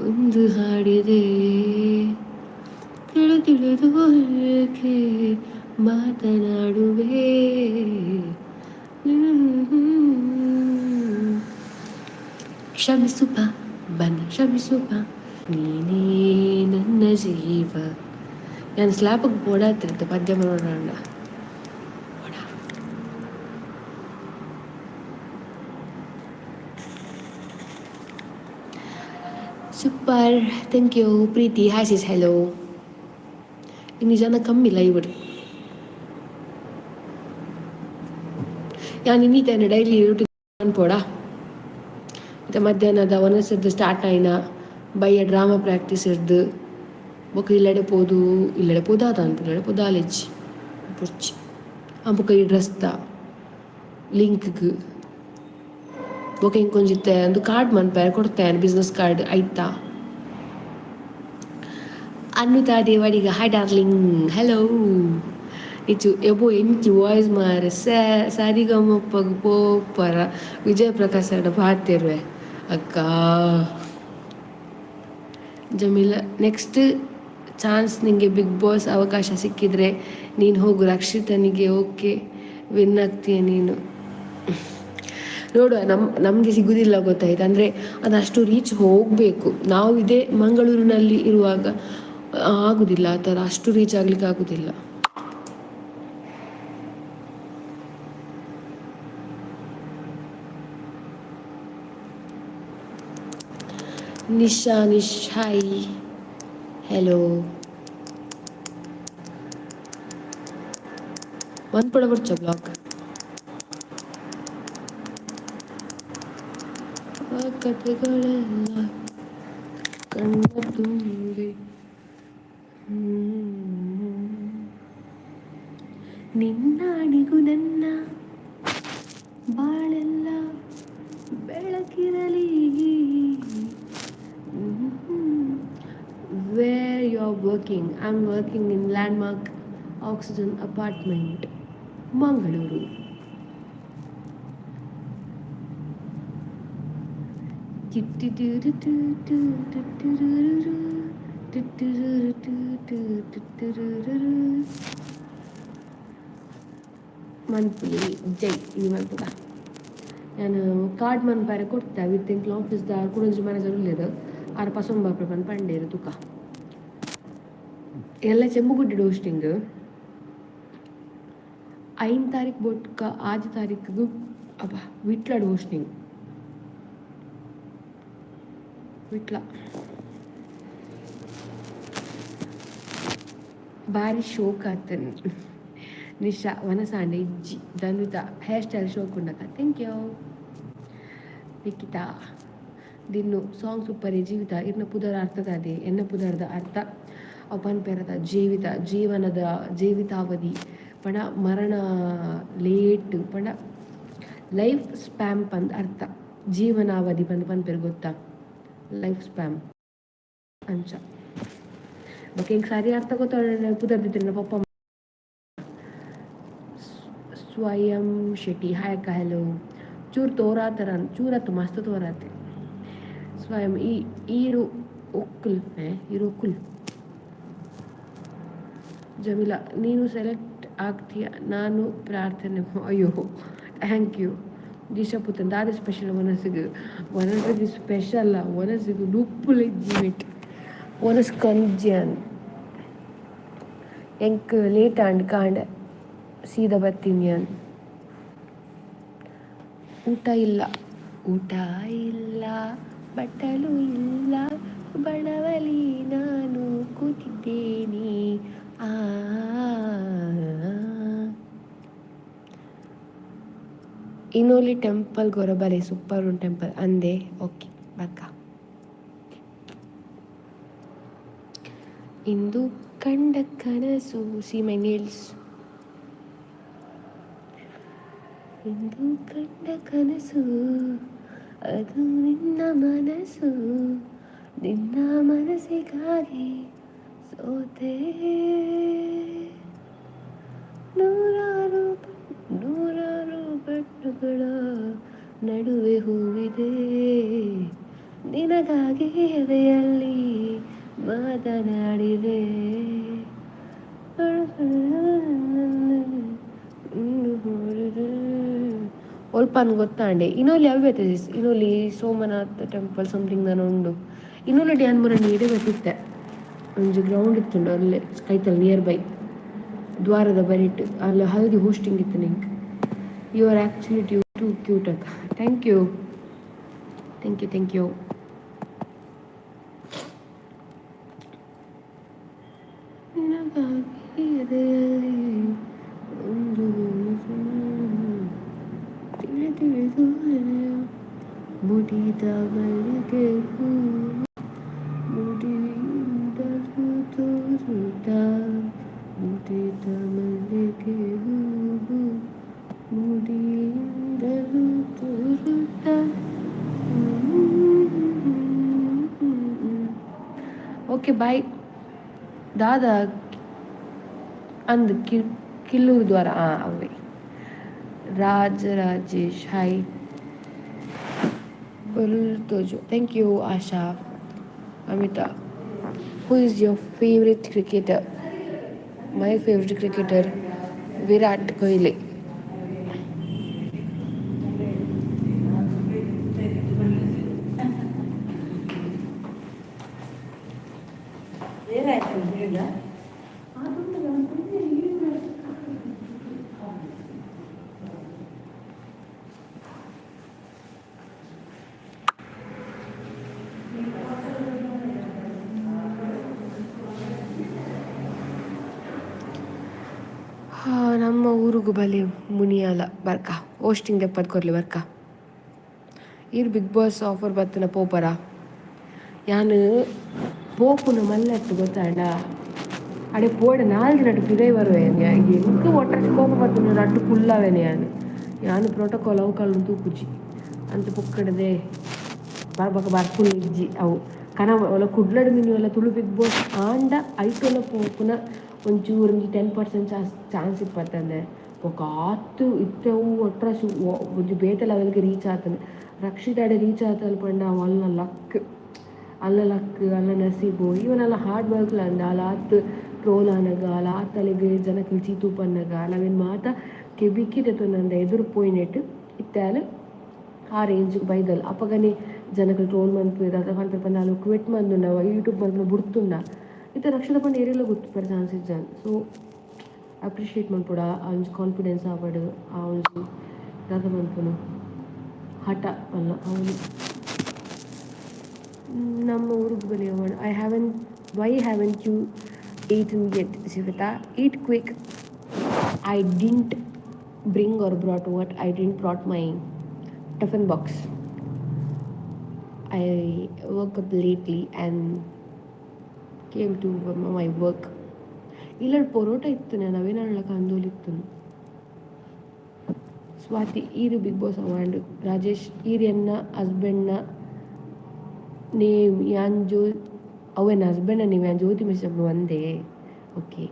ಒಂದು ಹಾಡಿದೆ. ತಿಳಿದು ಏಕೆ ಮಾತನಾಡುವೆ, ಕ್ಷಮಿಸುಪ ಬನ್ನಿ ಕ್ಷಮಿಸುಪ, ನೀನೇ ನನ್ನ ಜೀವ. ನಾನು ಸ್ಲ್ಯಾಪಿಗೆ ಓಡಾಡ್ತಿರ್ತೆ ಪದ್ಯ ಮಾಡೋಣ. Super, thank you. Preethi hi sis, hello. ಇನ್ನು ಜನ ಕಮ್ಮಿ ಲೈವ್ ഞാൻ ഇനി തന്നെ ഡെയിലി റൂട്ടീൻ പോടാ. ಮತ್ತು ಮಧ್ಯಾಹ್ನದ ಒಂದೊಂದು ಸ್ಟಾರ್ಟ್ ಆಯ್ನ ಬಯ್ಯ ಡ್ರಾಮಾ ಪ್ರಾಕ್ಟೀಸ್ ಇರ್ದು ಬೊಕ್ಕ ಇಲ್ಲಡೆ ಪೋದಾದ ಅನ್ಪುಲ್ಲಡೆ ಪೋದಾಲೆಜ್ಜಿ ಪೊರ್ಚಿ ಆ ಬೊಕ್ಕ ಈ ಡ್ರೆಸ್ದ ಲಿಂಕ್ಗೆ ಬೊಕ್ಕ ಹಿಂಗೆ ಕೊಂಜಿತ್ತೆ ಒಂದು ಕಾರ್ಡ್ ಮನ್ಪೇರ್ ಕೊಡ್ತೇನೆ, ಬಿಸ್ನೆಸ್ ಕಾರ್ಡ್ ಆಯ್ತಾ. Anutha Devadiga hi darling, hello. ಇಚ್ಚು ಎಬೋ ಎಂಚು ವಾಯ್ಸ್ ಮಾರೆ ಸಾರಿಗಮ್ಮಪ್ಪಗೆ ಪೋಪರ ವಿಜಯ ಪ್ರಕಾಶ್ ಅಡ ಪಾತಿರುವೆ ಅಕ್ಕ. ಜಮೀಲ ನೆಕ್ಸ್ಟ್ ಚಾನ್ಸ್ ನಿಂಗೆ ಬಿಗ್ ಬಾಸ್ ಅವಕಾಶ ಸಿಕ್ಕಿದ್ರೆ ನೀನು ಹೋಗು. ರಕ್ಷಿತನಿಗೆ ಓಕೆ ವಿನ್ ಆಗ್ತೀಯ ನೀನು. ನೋಡುವ, ನಮಗೆ ಸಿಗೋದಿಲ್ಲ ಗೊತ್ತಾಯ್ತು. ಅಂದರೆ ಅದಷ್ಟು ರೀಚ್ ಹೋಗಬೇಕು. ನಾವು ಇದೇ ಮಂಗಳೂರಿನಲ್ಲಿ ಇರುವಾಗ ಆಗೋದಿಲ್ಲ ಆ ಥರ, ಅಷ್ಟು ರೀಚ್ ಆಗ್ಲಿಕ್ಕೆ ಆಗೋದಿಲ್ಲ. Nisha hi, hello. ಒಂದು ಪಡ ಬರ್ಚ ಬ್ಲಾಗ್ ಆ ಕಥೆಗಳೆಲ್ಲ ಕಣ್ಣ ತುಂಬಿ ನಿನ್ನಾಡಿಗೂ ನನ್ನ ಬಾಳೆಲ್ಲ ಬೆಳಕಿರಲಿ. Where you're working? I'm working in Landmark Oxygen Apartment, Mangaluru. ಮನ್ಪುಲಿ ಜೈ ಈ ಮನ್ಪುಗ ನಾನು ಕಾರ್ಡ್ ಮನ್ಪಾರೆ ಕೊಡ್ತೆ ವಿತ್ ಇನ್ ಆಫೀಸ್ದ ಕುಡಂಜಿ ಮ್ಯಾನೇಜರ್ ಉಳ್ಳೇದು ಆರು ಪಸೊಂಬಾಪ್ರೆ ಬಂದು ಪಂಡೇರು ತುಕ ಎಲ್ಲ ಚೆಂಬುಗುಡ್ಡಿ ಡೋಸ್ಟಿಂಗ್ 5 ತಾರೀಕು ಬೊಟ್ಕ 6 ತಾರೀಕಿಗೂ ಅಬ್ಬ ವಿಟ್ಲ ಡೋಸ್ಟಿಂಗ್ ವಿಟ್ಲ ಭಾರಿ ಶೋಕ್ ಆತನ್ ನಿಶಾ ವನಸಾಂಡೆ ಇಜ್ಜಿ ಧನುತ ಹೇರ್ ಸ್ಟೈಲ್ ಶೋಕ್ ಉಂಡಕ ಥ್ಯಾಂಕ್ ಯು ನಿಖಿತಾ ದಿನ್ನು ಸಾಂಗ್ ಸೂಪರ್ ಜೀವಿತ ಇರ್ನ ಪುದರ ಅರ್ಥದ ಅದೇ ಎನ್ನ ಪುದರದ ಅರ್ಥ ಅಪನ್ ಪೆರದ ಜೀವಿತ ಜೀವನದ ಜೀವಿತಾವಧಿ ಪಣ ಮರಣ ಲೇಟ್ ಪಣ ಲೈಫ್ ಸ್ಪ್ಯಾಮ್ ಪಂದ್ ಅರ್ಥ ಜೀವನಾವಧಿ ಬಂದು ಪನ್ಪೇರು ಗೊತ್ತಾ ಲೈಫ್ ಸ್ಪ್ಯಾಮ್ ಅಂಚ ಬಟ್ ಹಿಂಗೆ ಸರಿ ಅರ್ಥ ಗೊತ್ತ ಪುದರ್ದಿದ್ರೆ ಪಪ್ಪ ಸ್ವಯಂ ಶೆಟ್ಟಿ ಹಾಯ್ ಅಕ್ಕ ಹಲೋ ಚೂರು ತೋರಾತರ ಚೂರತ್ತು ಮಸ್ತ್ ತೋರಾತೆ ಸ್ವಯಂ ಈರು ಒಕ್ಕುಲ್ ಈರು ಒಕ್ಕುಲ್ ಜಮೀಲಾ ನೀನು ಸೆಲೆಕ್ಟ್ ಆಗ್ತೀಯ ನಾನು ಪ್ರಾರ್ಥನೆ ಅಯ್ಯೋ ಥ್ಯಾಂಕ್ ಯು ದಿಶಾಪುತ್ತನ್ ದಾದ ಸ್ಪೆಷಲ್ ಒನಸಿಗೆ ಸ್ಪೆಷಲ್ಲ ಒನಸಿಗೆ ಡುಪ್ಪುಲೆ ಜೀವಿಟ್ ಒನಸ್ ಕಂಜ್ಯನ್ ಎಂಕ್ ಲೇಟ್ ಆಂಡ್ ಕಾಂಡ್ ಸೀದಾ ಬರ್ತೀನಿ ಅನ್ ಊಟ ಇಲ್ಲ ಬಟ್ಟಲು ಇಲ್ಲ ಬಣವಲಿ ನಾನು ಕೂತಿದ್ದೇನೆ ಇನೋಲಿ ಟೆಂಪಲ್ ಗೊರಬಲೆ ಸೂಪರ್ ಉನ್ ಟೆಂಪಲ್ ಅಂದೆ ಓಕೆ ಬಕ್ಕ ಇಂದು ಕಂಡ ಕನಸು ಸಿ ಮೈ ನೇಲ್ಸ್ ಇಂದು ಕಂಡ ಕನಸು ಅದು ನಿನ್ನ ಮನಸ್ಸು ನಿನ್ನ ಮನಸ್ಸಿಗಾಗಿ ಸೋತೆ ನೂರಾರು ಬಣ್ಣಗಳ ನಡುವೆ ಹೂವಿದೆ ನಿನಗಾಗಿ ಎದೆಯಲ್ಲಿ ಮಾತನಾಡಿದೆ ಒಲ್ಪನ್ ಗೊತ್ತಾಂಡೆ ಇನ್ನೊಲ್ಲಿ ಅವ್ಯತೆ ಇನ್ನೊಲ್ಲಿ ಸೋಮನಾಥ್ ಟೆಂಪಲ್ ಸಮಥಿಂಗ್ ನಾನು ಉಂಡು ಇನ್ನೊಲ್ಲಿ ಡ್ಯಾನ್ ಮುರ ನೀಡೆ ಬರ್ತಿತ್ತೆ ಒಂದು ಗ್ರೌಂಡ್ ಇತ್ತುಂಡು ಅಲ್ಲೇ ಕೈತಲ್ ನಿಯರ್ ಬೈ ದ್ವಾರದ ಬರಿಟ್ ಅಲ್ಲಿ ಹಲ್ದಿ ಹೋಸ್ಟಿಂಗ್ ಇತ್ತು ನಿಂಗೆ you are actually too cute ಅಕ್ಕ ಥ್ಯಾಂಕ್ ಯು ತಿಳಿದು ಮುಡಿದ ಮಲ್ಲಿಗೆ ಹೂ ಮುಡಿಯಿಂದಲೂ ತೋರುತ್ತ ಮುಡಿದ ಮಲ್ಲಿಗೆ ಹೂ ಮುಡಿಯಿಂದಲೂ ತೋರುತ್ತ ಓಕೆ ಬಾಯ್ ದಾದ ಅಂದ್ ಕಿಲ್ಲೂರು ದ್ವಾರ ಅವೇ ರಾಜೇಶ್ ಹಾಯ್ ತೋಜು thank you Asha Amitha who is your favourite cricketer my favourite cricketer Virat Kohli ನಮ್ಮ ಊರಿಗೂ ಬಲೆ ಮುನಿಯಲ್ಲ ಬರ್ಕ ಹೋಸ್ಟಿಂಗ್ ದೆಪ್ಪದು ಕೊರ್ಲಿ ಬರ್ಕ ಈರು ಬಿಗ್ ಬಾಸ್ ಆಫರ್ ಬತ್ತಿನ ಪೋಪರ ಯಾನು ಪೋಪುನ ಮಲ್ಲೆತ್ತು ಗೊತ್ತಾಂಡ ಅಡೆ ಪೋಡ ನಾಲ್ಕು ನಟ್ಟು ಪಿರೈ ಬರುವೆ ಎಂಕ ಒಟ್ಟ ಕೋಪ ಬತ್ತಿನ ನಟ್ಟು ಕುಲ್ಲವೇನೆ ಯಾನು ಪ್ರೋಟೋಕಾಲ್ ಅವು ಕళ్ళు ತೂಪುಜಿ ಅಂತ ಪುಕ್ಕಡದೆ ಬರ್ಬಕ ಬರ್ಪುಲ್ ಇಜ್ಜಿ ಅವು ಕನ ಒಲ ಕುಡ್ಲಡ್ ಮಿನಿ ಒಲ ತುಳು ಬಿಗ್ ಬಾಸ್ ಆಂಡ ಐಟೊಲ ಪೋಪುನ ಒಂಚೂರು 10% ಚಾನ್ಸ್ ಇಪ್ಪತ್ತಂದೆ ఒక ಆತು ಇತ್ತವು ಒಟ್ರಾಶು ಒಂಜಿ ಬೇತೆ ಲೆವೆಲ್ಗೆ ರೀಚ್ ಆತನು ರಕ್ಷಿತಾಡೆ ರೀಚ್ ಆತಲ್ ಪಂಡ ಅಲ್ಲ ಲಕ್ ಅಲ್ಲ ನಸೀಬು ಇವನೆಲ್ಲ ಹಾರ್ಡ್ ವರ್ಕ್ ಅಂದ ಅಲ್ಲ ಆತು ಟ್ರೋಲ್ ಆನಗ ಅಲ್ಲ ಆತಲೆಗೆ ಜನಕ್ಕೆ ಚೀತು ಪನ್ನಗ ನಾವೇನು ಮಾತ ಕೆಬಿಕ್ಕಿದೆ ನಂದ ಎದುರು ಪೋಯಿನೆಟ್ಟು ಇತ್ತಾಲ ಆ ರೇಂಜ್ಗೆ ಬೈದಲ್ಲ ಅಪ್ಪಗನೆ ಜನಗಳು ಟ್ರೋಲ್ ಮನ್ಪುದ ಅದ ಪನ್ಪೆ ನಾನು ಕ್ವಿಟ್ ಮಂದುಂಡ ಯೂಟ್ಯೂಬ್ ಮನ್ಪುನ ಬುಡ್ತುಂಡ ಇತ್ತ ರಕ್ಷದ ಪಂಡ ಏರಿಯಲ್ಲ ಗೊತ್ತುಪಡ ಚಾನ್ಸ್ ಇಜ್ಜಾನ್ ಸೊ ಅಪ್ರಿಷಿಯೇಟ್ ಮನ್ಪುಡ ಅವನ್ಸ್ ಕಾನ್ಫಿಡೆನ್ಸ್ ಆವಡು ಅವನ್ಸ್ ದಾದ ಮನ್ಪುನು ಹಠ ಅಲ್ಲ ಅವನು ನಮ್ಮ ಊರಿಗೆ ಬಲಿ why haven't you eaten yet Shivatha eat quick I didn't bring or brought what I didn't brought my tiffin box. I woke up lately and came to my work. ಇಲ್ಲಡ್ ಪೊರೋಟ ಇತ್ತು ನಾವೇನಾಳ ಕಂದೋಲಿತ್ತು ಸ್ವಾತಿ ಈರು ಬಿಗ್ ಬಾಸ್ ಅವಾಂಡ್ ರಾಜೇಶ್ ಈರಿಯನ್ನ ಹಸ್ಬೆಂಡ್ನ ನೇಮ್ ಯಾನ್ ಅವನ ಹಸ್ಬೆಂಡ್ನ ನೇಮ್ ಯಾನ್ ಜ್ಯೋತಿ ಮಿಶ್ರ ಒಂದೇ ಓಕೆ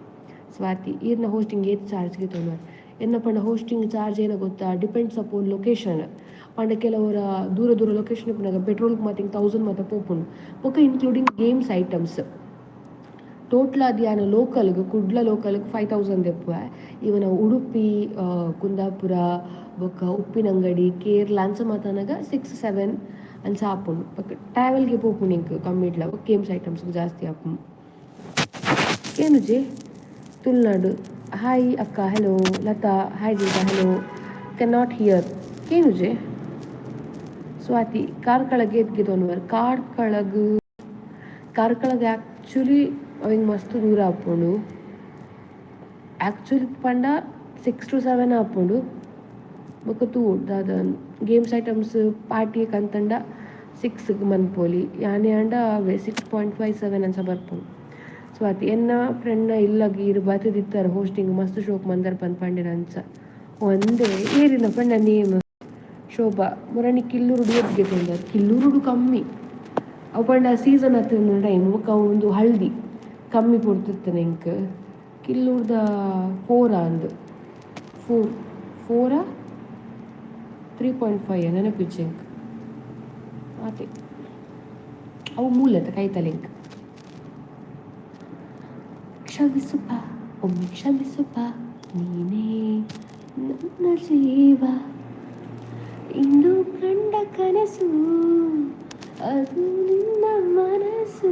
ಸ್ವಾತಿ ಈರ್ನ ಹೋಸ್ಟಿಂಗ್ ಏತ್ ಚಾರ್ಜ್ಗೆ ತೊಗೊಂಡು ಎನ್ನ ಪಂಡ ಹೋಸ್ಟಿಂಗ್ ಚಾರ್ಜ್ ಏನೋ ಗೊತ್ತಾ ಡಿಪೆಂಡ್ಸ್ ಅಪೋನ್ ಲೊಕೇಶನ್ ಪಂಡ ಕೆಲವರ ದೂರ ಲೊಕೇಶನ್ ಇಪ್ಪನಾಗ ಪೆಟ್ರೋಲ್ಗೆ ಮತ್ತೆ 1000 ಮತ್ತೆ ಪೋಪುಂಡು ಬೊಕ್ಕ ಇನ್ಕ್ಲೂಡಿಂಗ್ ಗೇಮ್ಸ್ ಐಟಮ್ಸ್ ಟೋಟ್ಲ್ ಅದು ಯಾನು ಲೋಕಲ್ಗೆ ಕುಡ್ಲ ಲೋಕಲ್ಗೆ 5000 ದೆಪ್ಪುವ ಇವನ ಉಡುಪಿ ಕುಂದಾಪುರ ಬೊಕ್ಕ ಉಪ್ಪಿನಂಗಡಿ ಕೇರಳ ಅಂಚ ಮಾತನಾಗ 6-7 ಅನ್ಸ ಆಪುಂಡು ಬೊಕ್ಕ ಟ್ರಾವೆಲ್ಗೆ ಪೋಪುಂಡು ಇಂಕ್ ಕಮ್ಮಿ ಇಡ್ಲ ಗೇಮ್ಸ್ ಐಟಮ್ಸ್ಗೆ ಜಾಸ್ತಿ ಆಪುಂಡು ಏನು ಜೆ ತುಳುನಾಡು ಹಾಯ್ ಅಕ್ಕ hello Latha hi Jeetha hello can not hear ಏನು ಜೆ ಸ್ವಾತಿ ಕಾರ್ಕಳಗೆ ಎದ್ಗೆ ತೊಗೊಂಡ್ಬರ್ ಕಾರ್ಕಳಗೆ ಆ್ಯಕ್ಚುಲಿ ಅವಂಗೆ ಮಸ್ತ್ ದೂರ ಆಪುಂಡು ಆ್ಯಕ್ಚುಲಿ ಪಂಡ 6-7 ಆಪುಂಡು ಬೊಕ್ಕ ದಾದ ಗೇಮ್ಸ್ ಐಟಮ್ಸ್ ಪಾರ್ಟಿ ಕಂತಂಡ 6ಗೆ ಮನ್ಪೋಲಿ ಯಾನೆ ಅಂಡ 6.57 ಅನ್ಸ ಬರ್ಪುಂಡು ಸ್ವಾತಿ ಎನ್ನ ಫ್ರೆಂಡ್ನ ಇಲ್ಲಗಿ ಇರು ಬತ್ತದಿತ್ತಾರೆ ಹೋಸ್ಟಿಂಗ್ ಮಸ್ತ್ ಶೋಕ್ ಮಂದರ್ ಪಂಡಿನ ಅಂಚ ಒಂದೇ ಏರಿನ ಫ್ರೆಂಡ ನೇಮ್ ಶೋಭಾ ಮುರಣಿ ಕಿಲ್ಲೂರುಡು ಎದ್ಗೆ ತೊಂದರೆ ಕಿಲ್ಲೂರುಡು ಕಮ್ಮಿ ಅವು ಪಂಡ ಸೀಸನ್ ಹತ್ತಿರ ಟೈಮ್ ಬೊಕ್ಕ ಒಂದು ಹಳ್ದಿ ಕಮ್ಮಿ ಪೊಡ್ತಿತ್ತು ನೆಂಕ್ ಕಿಲ್ಲೂರ್ದ 4 ಅಂದು 4 3.5 ನೆನಪಿಚ್ಚೆಂಕ್ ಅದೇ ಅವು ಮೂಲತ ಕೈತಲೆಂಕ್ ಕ್ಷಮಿಸುಪ ಒಮ್ಮೆ ಕ್ಷಮಿಸುಪ ನೀನೇ ನನ್ನ ಜೀವ ಇಂದು ಕಂಡ ಕನಸು ಅದು ನಿನ್ನ ಮನಸ್ಸು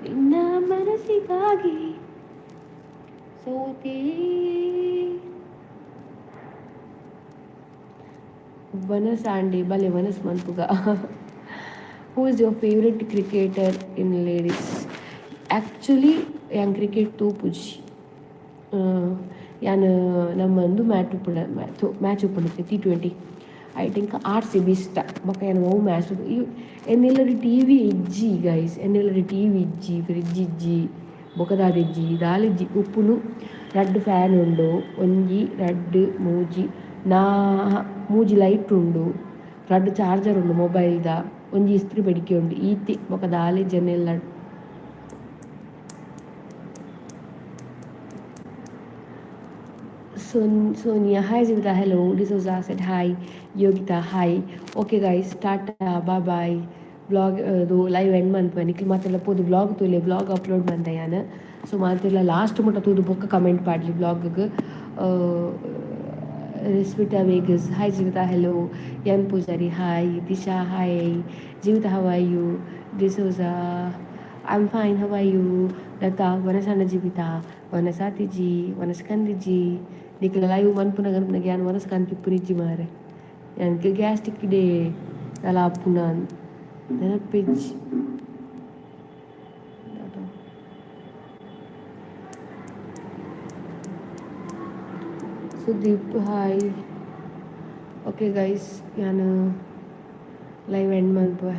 ನಿನ್ನ ಮನಸ್ಸಿಗಾಗಿ ಸೋತೆ ವನಸ್ ಆಂಡಿ ಬಲೆ ವನಸ್ ಮನ್ಪುಗ who is your favourite cricketer in ladies actually ಯಾನ್ ಕ್ರಿಕೆಟ್ ತೂಪುಜಿ ಯಾನ್ ನಮ್ಮಂದು ಮ್ಯಾಚ್ ಉಪ್ಪುಂಡು T20 ಐ ಥಿಂಕ್ RCB ಇಷ್ಟ ಬೊಕ್ಕ ಏನು ಅವು ಮ್ಯಾಚ್ ಎನ್ನೆಲ್ಲರಿ TV ಇಜ್ಜಿ ಗೈಸ್ ಎನ್ನೆಲ್ಲರಿ TV ಇಜ್ಜಿ ಫ್ರಿಡ್ಜ್ ಇಜ್ಜಿ ಬೊಕದಾದ ಇಜ್ಜಿ ದಾಲಿಜ್ಜಿ ಉಪ್ಪುನು 2 ಫ್ಯಾನ್ ಉಂಡು ಒಂಜಿ 2 ಮೂಜಿ ಲೈಟ್ ಉಂಡು 2 ಚಾರ್ಜರ್ ಉಂಡು ಮೊಬೈಲ್ದ ಒಂಜಿ ಇಸ್ತ್ರಿ ಬೆಡಿಕೆ ಉಂಡು ಈತಿ ಬೊಕ ದಾಲಿಜ್ಜಿ ಎನ್ನೆಲ್ಲ Sonia, hi Jivita, hello. D'Souza said hi. Yogita, hi. Okay guys, tata, bye bye. Vlog live end month when matella podu vlog tule vlog upload mandayana. So matella last mota tudu book comment padli vlog gu. Risvita Vegas, hi Jivita, hello. Yan Pujari, hi. Disha, hi. Jivita, how are you? D'Souza, I'm fine, how are you? Lata, Vanasana Jivita, Vanasati ji, Vanaskandi ji. Nikla live manpunagan yan waras kan pipuriji mare yan ke gas tikide ala punan dana page Sudeep hi. Okay guys, ನಾನು live end ಮಾಡ್ಬೋ.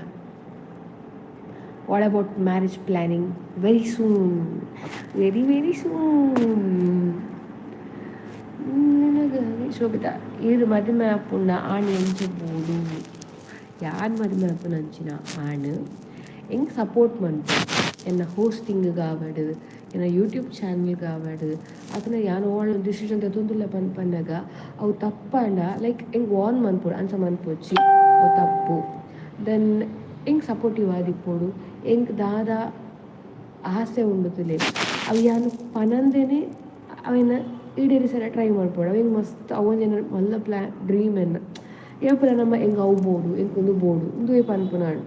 What about marriage planning? Very soon, very soon. ನಿನಗಾಗಿ ಶೋಭಿತಾ ಇರು ಮದುವೆ ಆಪುಂಡ ಆಣ್ ಎಂಚಬಹುದು. ಯಾರು ಮದುವೆ ಆಪುನ ಅಂಚಿನ ಆಣ್ ಎಂಗೆ ಸಪೋರ್ಟ್ ಮಾಡ್ತು. ಎನ್ನ ಹೋಸ್ಟಿಂಗ್ ಕಾವಡು, ಎನ್ನ ಯೂಟ್ಯೂಬ್ ಚಾನಲ್ ಕಾವಡು, ಅದನ್ನ ಯಾನು ಓಣ ಡಿಸಿಷನ್ ತೆತ್ತೊಂದುಲ್ಲ ಪನ್ಪನ್ನಾಗ ಅವು ತಪ್ಪಂಡ ಲೈಕ್ ಎಂಗೆ ವಾರ್ನ್ ಮನ್ಪೋಡು ಅಂಚ ಮನ್ಪೋಚಿ ಅವು ತಪ್ಪು. ದೆನ್ ಎಂಗೆ ಸಪೋರ್ಟಿವ್ ಆದಿಪ್ಪೋಡು, ಎಂಗೆ ದಾದ ಆಸೆ ಉಂಡುತ್ತಲೇ ಅವು ಯಾನು ಪನಂದೇನೆ ಅವಿನ ಈಡೇರಿಸಲ ಟ್ರೈ ಮಾಡ್ಬೋಡು. ಅವಂಗೆ ಮಸ್ತ್ ಅವನ ಮಲ್ಲ ಡ್ರೀಮ್ ಎನ್ನ ಏಪಲ ನಮ್ಮ ಹೆಂಗೆ ಅವ್ಬೋದು ಹೆಂಗೆ ಕುಂದುಬೋಡು ಇಂದು ಪನ್ಪುನಾಡು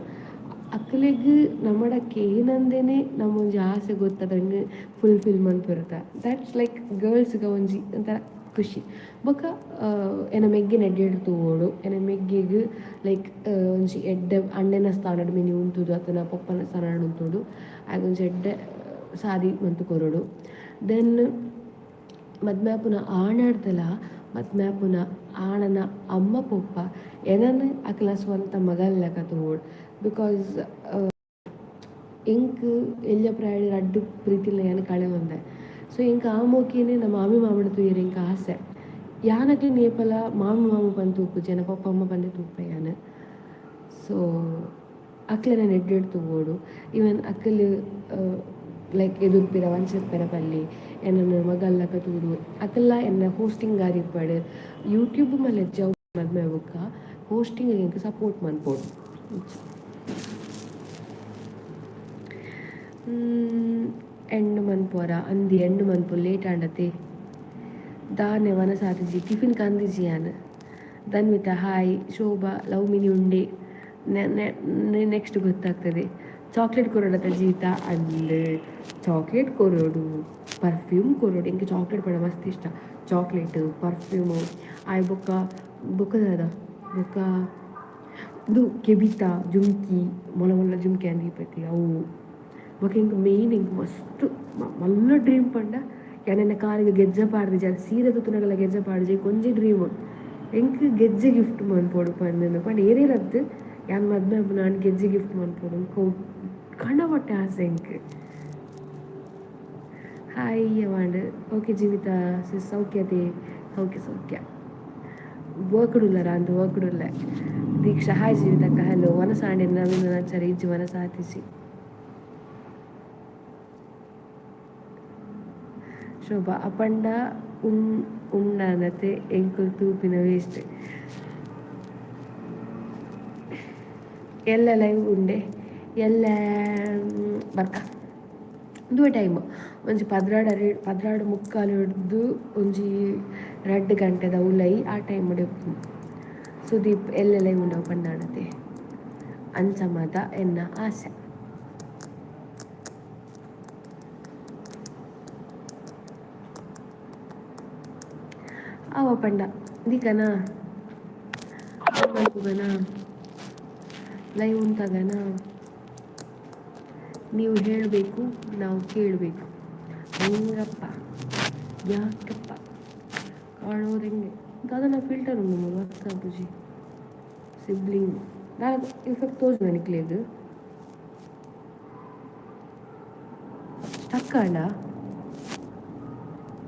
ಅಕ್ಕಲಿಗೆ ನಮ್ಮಡಕ್ಕೆ ಏನಂದೇನೆ ನಮ್ಮ ಒಂಜಿ ಆಸೆ ಗೊತ್ತದಂಗೆ ಫುಲ್ಫಿಲ್ ಮನ್ಪಿರುತ್ತ. ದ್ಯಾಟ್ಸ್ ಲೈಕ್ ಗರ್ಲ್ಸ್ಗೆ ಒಂಜಿ ಒಂಥರ ಖುಷಿ. ಬೊಕ್ಕ ಎನ್ನ ಮೆಗ್ಗೆ ಎಡ್ಡೆಡು ತೂವೋಡು, ಎನ್ನ ಮೆಗ್ಗೆಗ್ ಲೈಕ್ ಒಂಜಿ ಎಡ್ಡೆ ಅಣ್ಣನ ಸ್ಥಾನಡ್ ಮಿನಿ ಉಂತುದು ಅತನ ಪಪ್ಪನ ಸ್ಥಾನಡ್ ಉಂತುಡು ಆಗೊಂಜಿ ಎಡ್ಡೆ ಸಾದಿ ಮಂತು ಕೊರಡು. ದೆನ್ ಮದ್ಮೆ ಆಪುನ ಆಣಾಡ್ದಲ ಮದ್ಮೆ ಆಪುನ ಆಣನ ಅಮ್ಮ ಪೊಪ್ಪ ಏನನ್ನು ಅಕಲ ಸ್ವಂತ ಮಗಲ್ಲೆಕ ತೂವೋಡು. ಬಿಕಾಸ್ ಎಂಕ್ ಎಲ್ಯ ಪ್ರಾಯಡ್ ಅಡ್ಡು ಪ್ರೀತಿಲ ಯಾನು ಕಳೆ ಒಂದೆ. ಸೊ ಎಂಕ್ ಆ ಮೋಕಿನೇ ನಮ್ಮ ಮಾಮಿ ಮಾಮನ ತೂಯರೆ ಎಂಕ್ ಆಸೆ. ಯಾನಕ್ಲೆ ನೇಪಲ ಮಾಮಿ ಮಾಮ ಪಂದು ತೂಪು ಜನ ಪಪ್ಪ ಅಮ್ಮ ಪಂದೆ ತೂಪ ಯಾನು. ಸೊ ಅಕ್ಲೆ ನಾನು ಎಡ್ಡೆಡು ತೂವೋಡು. ಇವನ್ ಅಕ್ಕಲು ಲೈಕ್ ಎದುರ್ಪಿರ ವಂಚಪ್ಪೆರ ಪಲ್ಲಿ ಎನ್ನ ಮಗಲ್ಲಕ ತೂದು ಅಕಲ್ಲ ಎನ್ನ ಹೋಸ್ಟಿಂಗ್ ಗಾರಿಪ್ಪಡು ಯೂಟ್ಯೂಬ್ ಮಲ್ಲ ಜವ್ ಮದ್ಮೆ ಬೊಕ್ಕ ಹೋಸ್ಟಿಂಗ್ ಎಂಕ್ ಸಪೋರ್ಟ್ ಮನ್ಪೋಡು. ಎಂಡ್ ಮನ್ಪೋರ ಅಂದಿ ಎಂಡ್ ಮನ್ಪು ಲೇಟ್ ಆಂಡತೆ ದಾನೆ ವನಸಾತಿಜಿ ಟಿಫಿನ್ ಕಂದಿಜಿ ಯಾನು. ಧನ್ವಿತಾ ಹಾಯ್. ಶೋಭಾ ಲವ್ ಮಿನಿ ಉಂಡೆ ನೆಕ್ಸ್ಟ್ ಗೊತ್ತಾಗ್ತದೆ. ಚಾಕ್ಲೇಟ್ ಕೊರೋಡದ ಜೀತ ಅಂಡ್ ಚಾಕ್ಲೇಟ್ ಕೊರೋಡು, ಪರ್ಫ್ಯೂಮ್ ಕೊರೋಡು. ಎಂಗೆ ಚಾಕ್ಲೇಟ್ ಪಡ ಮಸ್ತ್ ಇಷ್ಟ. ಚಾಕ್ಲೇಟ್ ಪರ್ಫ್ಯೂಮು ಆಯ್ ಬೊಕ್ಕ ಬೊಕ್ಕದ ಬೊಕ್ಕ ಇದು ಕೆಬಿತಾ ಜುಮ್ಕಿ ಮೊಲ ಮೊಲ ಜುಮ್ಕಿ ಅಂದಿಪತಿ ಅವು ಬೊಕ್ಕ ಹಿಂಗೆ ಮೇಯ್ನ್ ಹಿಂಗೆ ಮಸ್ತ್ ಮಲ್ಲ ಡ್ರೀಮ್ ಪಂಡ ಯಾನೆನ್ನ ಕಾಲಿಗೆ ಗೆಜ್ಜೆ ಪಾಡ್ದು ಜನ ಸೀರೆ ತುತ್ತುನಗಲ ಗೆಜ್ಜೆ ಪಾಡ್ದು ಕೊಂಜಿ ಡ್ರೀಮ್ ಎಂಕ್ ಗೆಜ್ಜೆ ಗಿಫ್ಟ್ ಮನ್ಪೋಡು ಪಂಡ ಪಂಡ ಏನೇನದ್ದು ಯಾನ್ ಮದ್ಮೆ ನಾನು ಗೆಜ್ಜೆ ಗಿಫ್ಟ್ ಮನ್ಪೋಡು ಕಣ್ಣಬಟ್ಟೆ ಆಸೆ ಎಂಕ್. ಹಾಯ್ ಅವಾಂಡ್. ಓಕೆ ಜೀವಿತ ಸೌಖ್ಯತೆ ಸೌಖ್ಯ ವರ್ಕಡುಲ್ಲರ ಅಂದು ವರ್ಕಡುಲ್ಲ. ದೀಕ್ಷಾ ಹಾಯ್ ಜೀವಿತಕ್ಕ ಹಲೋ. ವನಸಾಂಡೆ ನವೀನ ನಾಚಾರಿ ಇಜ್ಜಿ ವನಸಾತಿಸಿ. ಶೋಭಾ ಅಪಂಡ ಉಂಡಾನತೆ ಎಂಕುಲ್ ತೂಪಿನ ವೇಸ್ಟ್. ಎಲ್ಲ ಲೈವ್ ಉಂಡೆ ಎಲ್ಲ ಬರ್ಕ ದುವೆ ಟೈಮ್ ಒಂಜಿ 16:15 ಹಿಡ್ದು ಒಂಜಿ 2 ಗಂಟೆದ ಉಲೈ ಆ ಟೈಮ್ ಉಪ್ಪು. ಸುದೀಪ್ ಎಲ್ಲ ಲೈವ್ ಉಂಡವು ಪಂಡಾಣತೆ ಅಂಚ ಮಾತ ಎನ್ನ ಆಸೆ. ಅವ ಪಂಡ ದಿಕನ ಮಲ್ಪುಗನ ಲೈವ್ ಉಂಟಾಗನ ನೀವು ಹೇಳಬೇಕು ನಾವು ಕೇಳಬೇಕು. ಹೆಂಗಪ್ಪ ಯಾಕಪ್ಪ ಕಾಣೋದು ಹೆಂಗೆ ಅದನ್ನ ಫಿಲ್ಟರ್ ಉಂಡು ವಾಟ್ಸಾಪುಜಿ ಸಿಬ್ಲಿಂಗ್ ನಾನು ಇನ್ಫ್ಯಾಕ್ಟ್ ತೋರಿಸ್ ನನಕ್ಲೇದು ಸ್ಟಕ್ಕಾಂಡ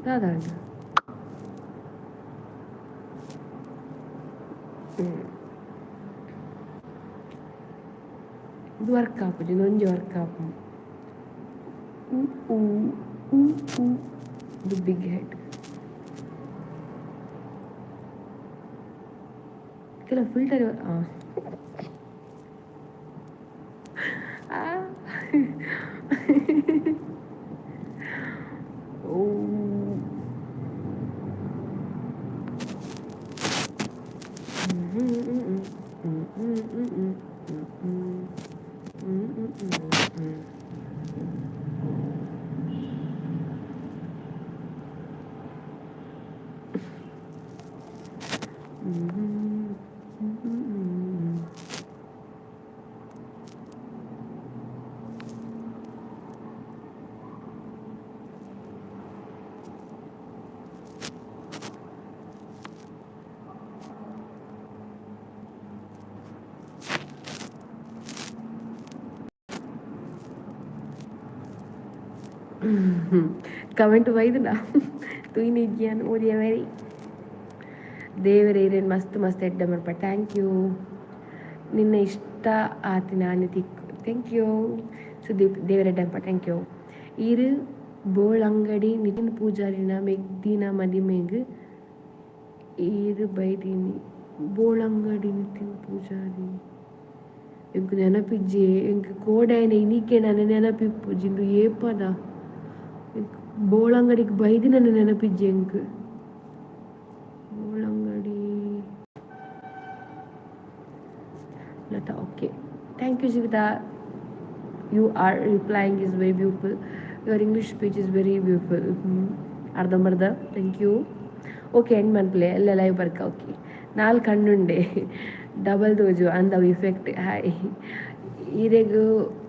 ರಾಧಾಂಡ ಇದು ವರ್ಕ್ ಆಪುಜಿ ನೊಂಜಿ ವರ್ಕ್ ಆಪು ಇದು ಬಿಗ್ ಹೆಡ್ ಕೆಲವು ಫಿಲ್ಟರ್ ಓ ಕಮೆಂಟ್ ಬೈದನ ತುಯ್ನ ಇದ್ಯಾನು ಓದಿಯ ವೆರಿ ದೇವರೇ ಇರೇನು ಮಸ್ತ್ ಮಸ್ತ್ ಎಡ್ಡ ಮಲ್ಪ ಥ್ಯಾಂಕ್ ಯು ನಿನ್ನ ಇಷ್ಟ ಆತಿ ನಾನು ತಿಕ್ಕು thank you Sudeep Devareddappa thank you ಇರು ಬೋಳ್ ಅಂಗಡಿ ನಿತಿನ್ ಪೂಜಾರಿನ ಮೆಗ್ದಿನ ಮದಿಮೆಗ್ ಇರು ಬೈದಿನಿ ಬೋಳ್ ಅಂಗಡಿ ನಿತಿನ್ ಪೂಜಾರಿ ಎಂಕ್ ನೆನಪಿಜ್ಜೆ ಎಂಕ್ ಕೋಡಾಯನ ಇನಿಕೆ ನನ್ನ ನೆನಪಿಪ್ಪುಜಿಂದು ಏಪದ ಬೋಳಂಗಡಿಗೆ ಬೈದಿ ನನ್ನ ನೆನಪಿಜ್ಜೆ ಎಂಕ್ Bolangadi Latha okay thank you Shivitha you are replying is very beautiful your English speech is very beautiful ಅರ್ಧಂಬರ್ಧ ಥ್ಯಾಂಕ್ ಯು ಓಕೆ ಎಂಡ್ ಮನ್ಪ್ಲೆ ಎಲ್ಲ ಲೈವ್ ಬರ್ಕ ಓಕೆ ನಾಲ್ ಕಣ್ಣುಂಡೆ ಡಬಲ್ ದೋಜು ಅಂದವು ಇಫೆಕ್ಟ್ ಹಾಯ್ ಈರೆಗು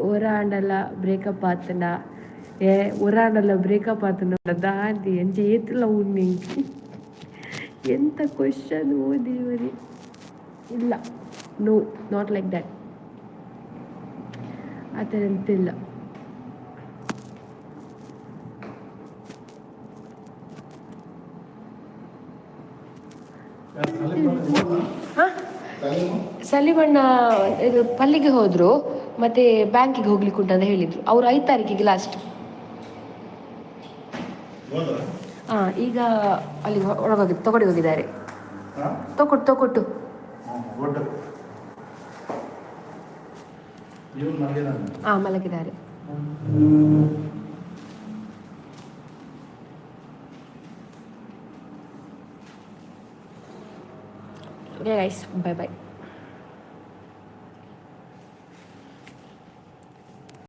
ಒರಾಂಡಲ್ಲ ಬ್ರೇಕಪ್ ಆತಂಡ ಒರಾಂಡಲ್ಲ ಬ್ರೇಕಪ್ ಆತಂಡ ದಾಂತಿ ಎಂಚೆ ಏತಿಲ್ಲ ಉಣ್ಣಿ ಎಂತ ಕ್ವಶನ್ ಓದಿವರಿ ಇಲ್ಲ ನೋ ನಾಟ್ ಲೈಕ್ ದ್ಯಾಟ್ ಆ ಥರ ಎಂತಿಲ್ಲ ಸಲಿಮಣ್ಣ ಇದು ಪಲ್ಲಿಗೆ ಹೋದ್ರು ಮತ್ತೆ ಬ್ಯಾಂಕಿಗೆ ಹೋಗ್ಲಿಕ್ಕೆ ಉಂಟು ಅಂತ ಹೇಳಿದ್ರು ಅವರು 5 ತಾರೀಕಿಗೆ ಲಾಸ್ಟ್. ಈಗ ಅಲ್ಲಿ ಒಳಗೋಗಿ ತಗೊಂಡು ಹೋಗಿದ್ದಾರೆ. ತಗೊಟ್ಟು ಮಲಗಿದ್ದಾರೆ. Okay guys, bye bye.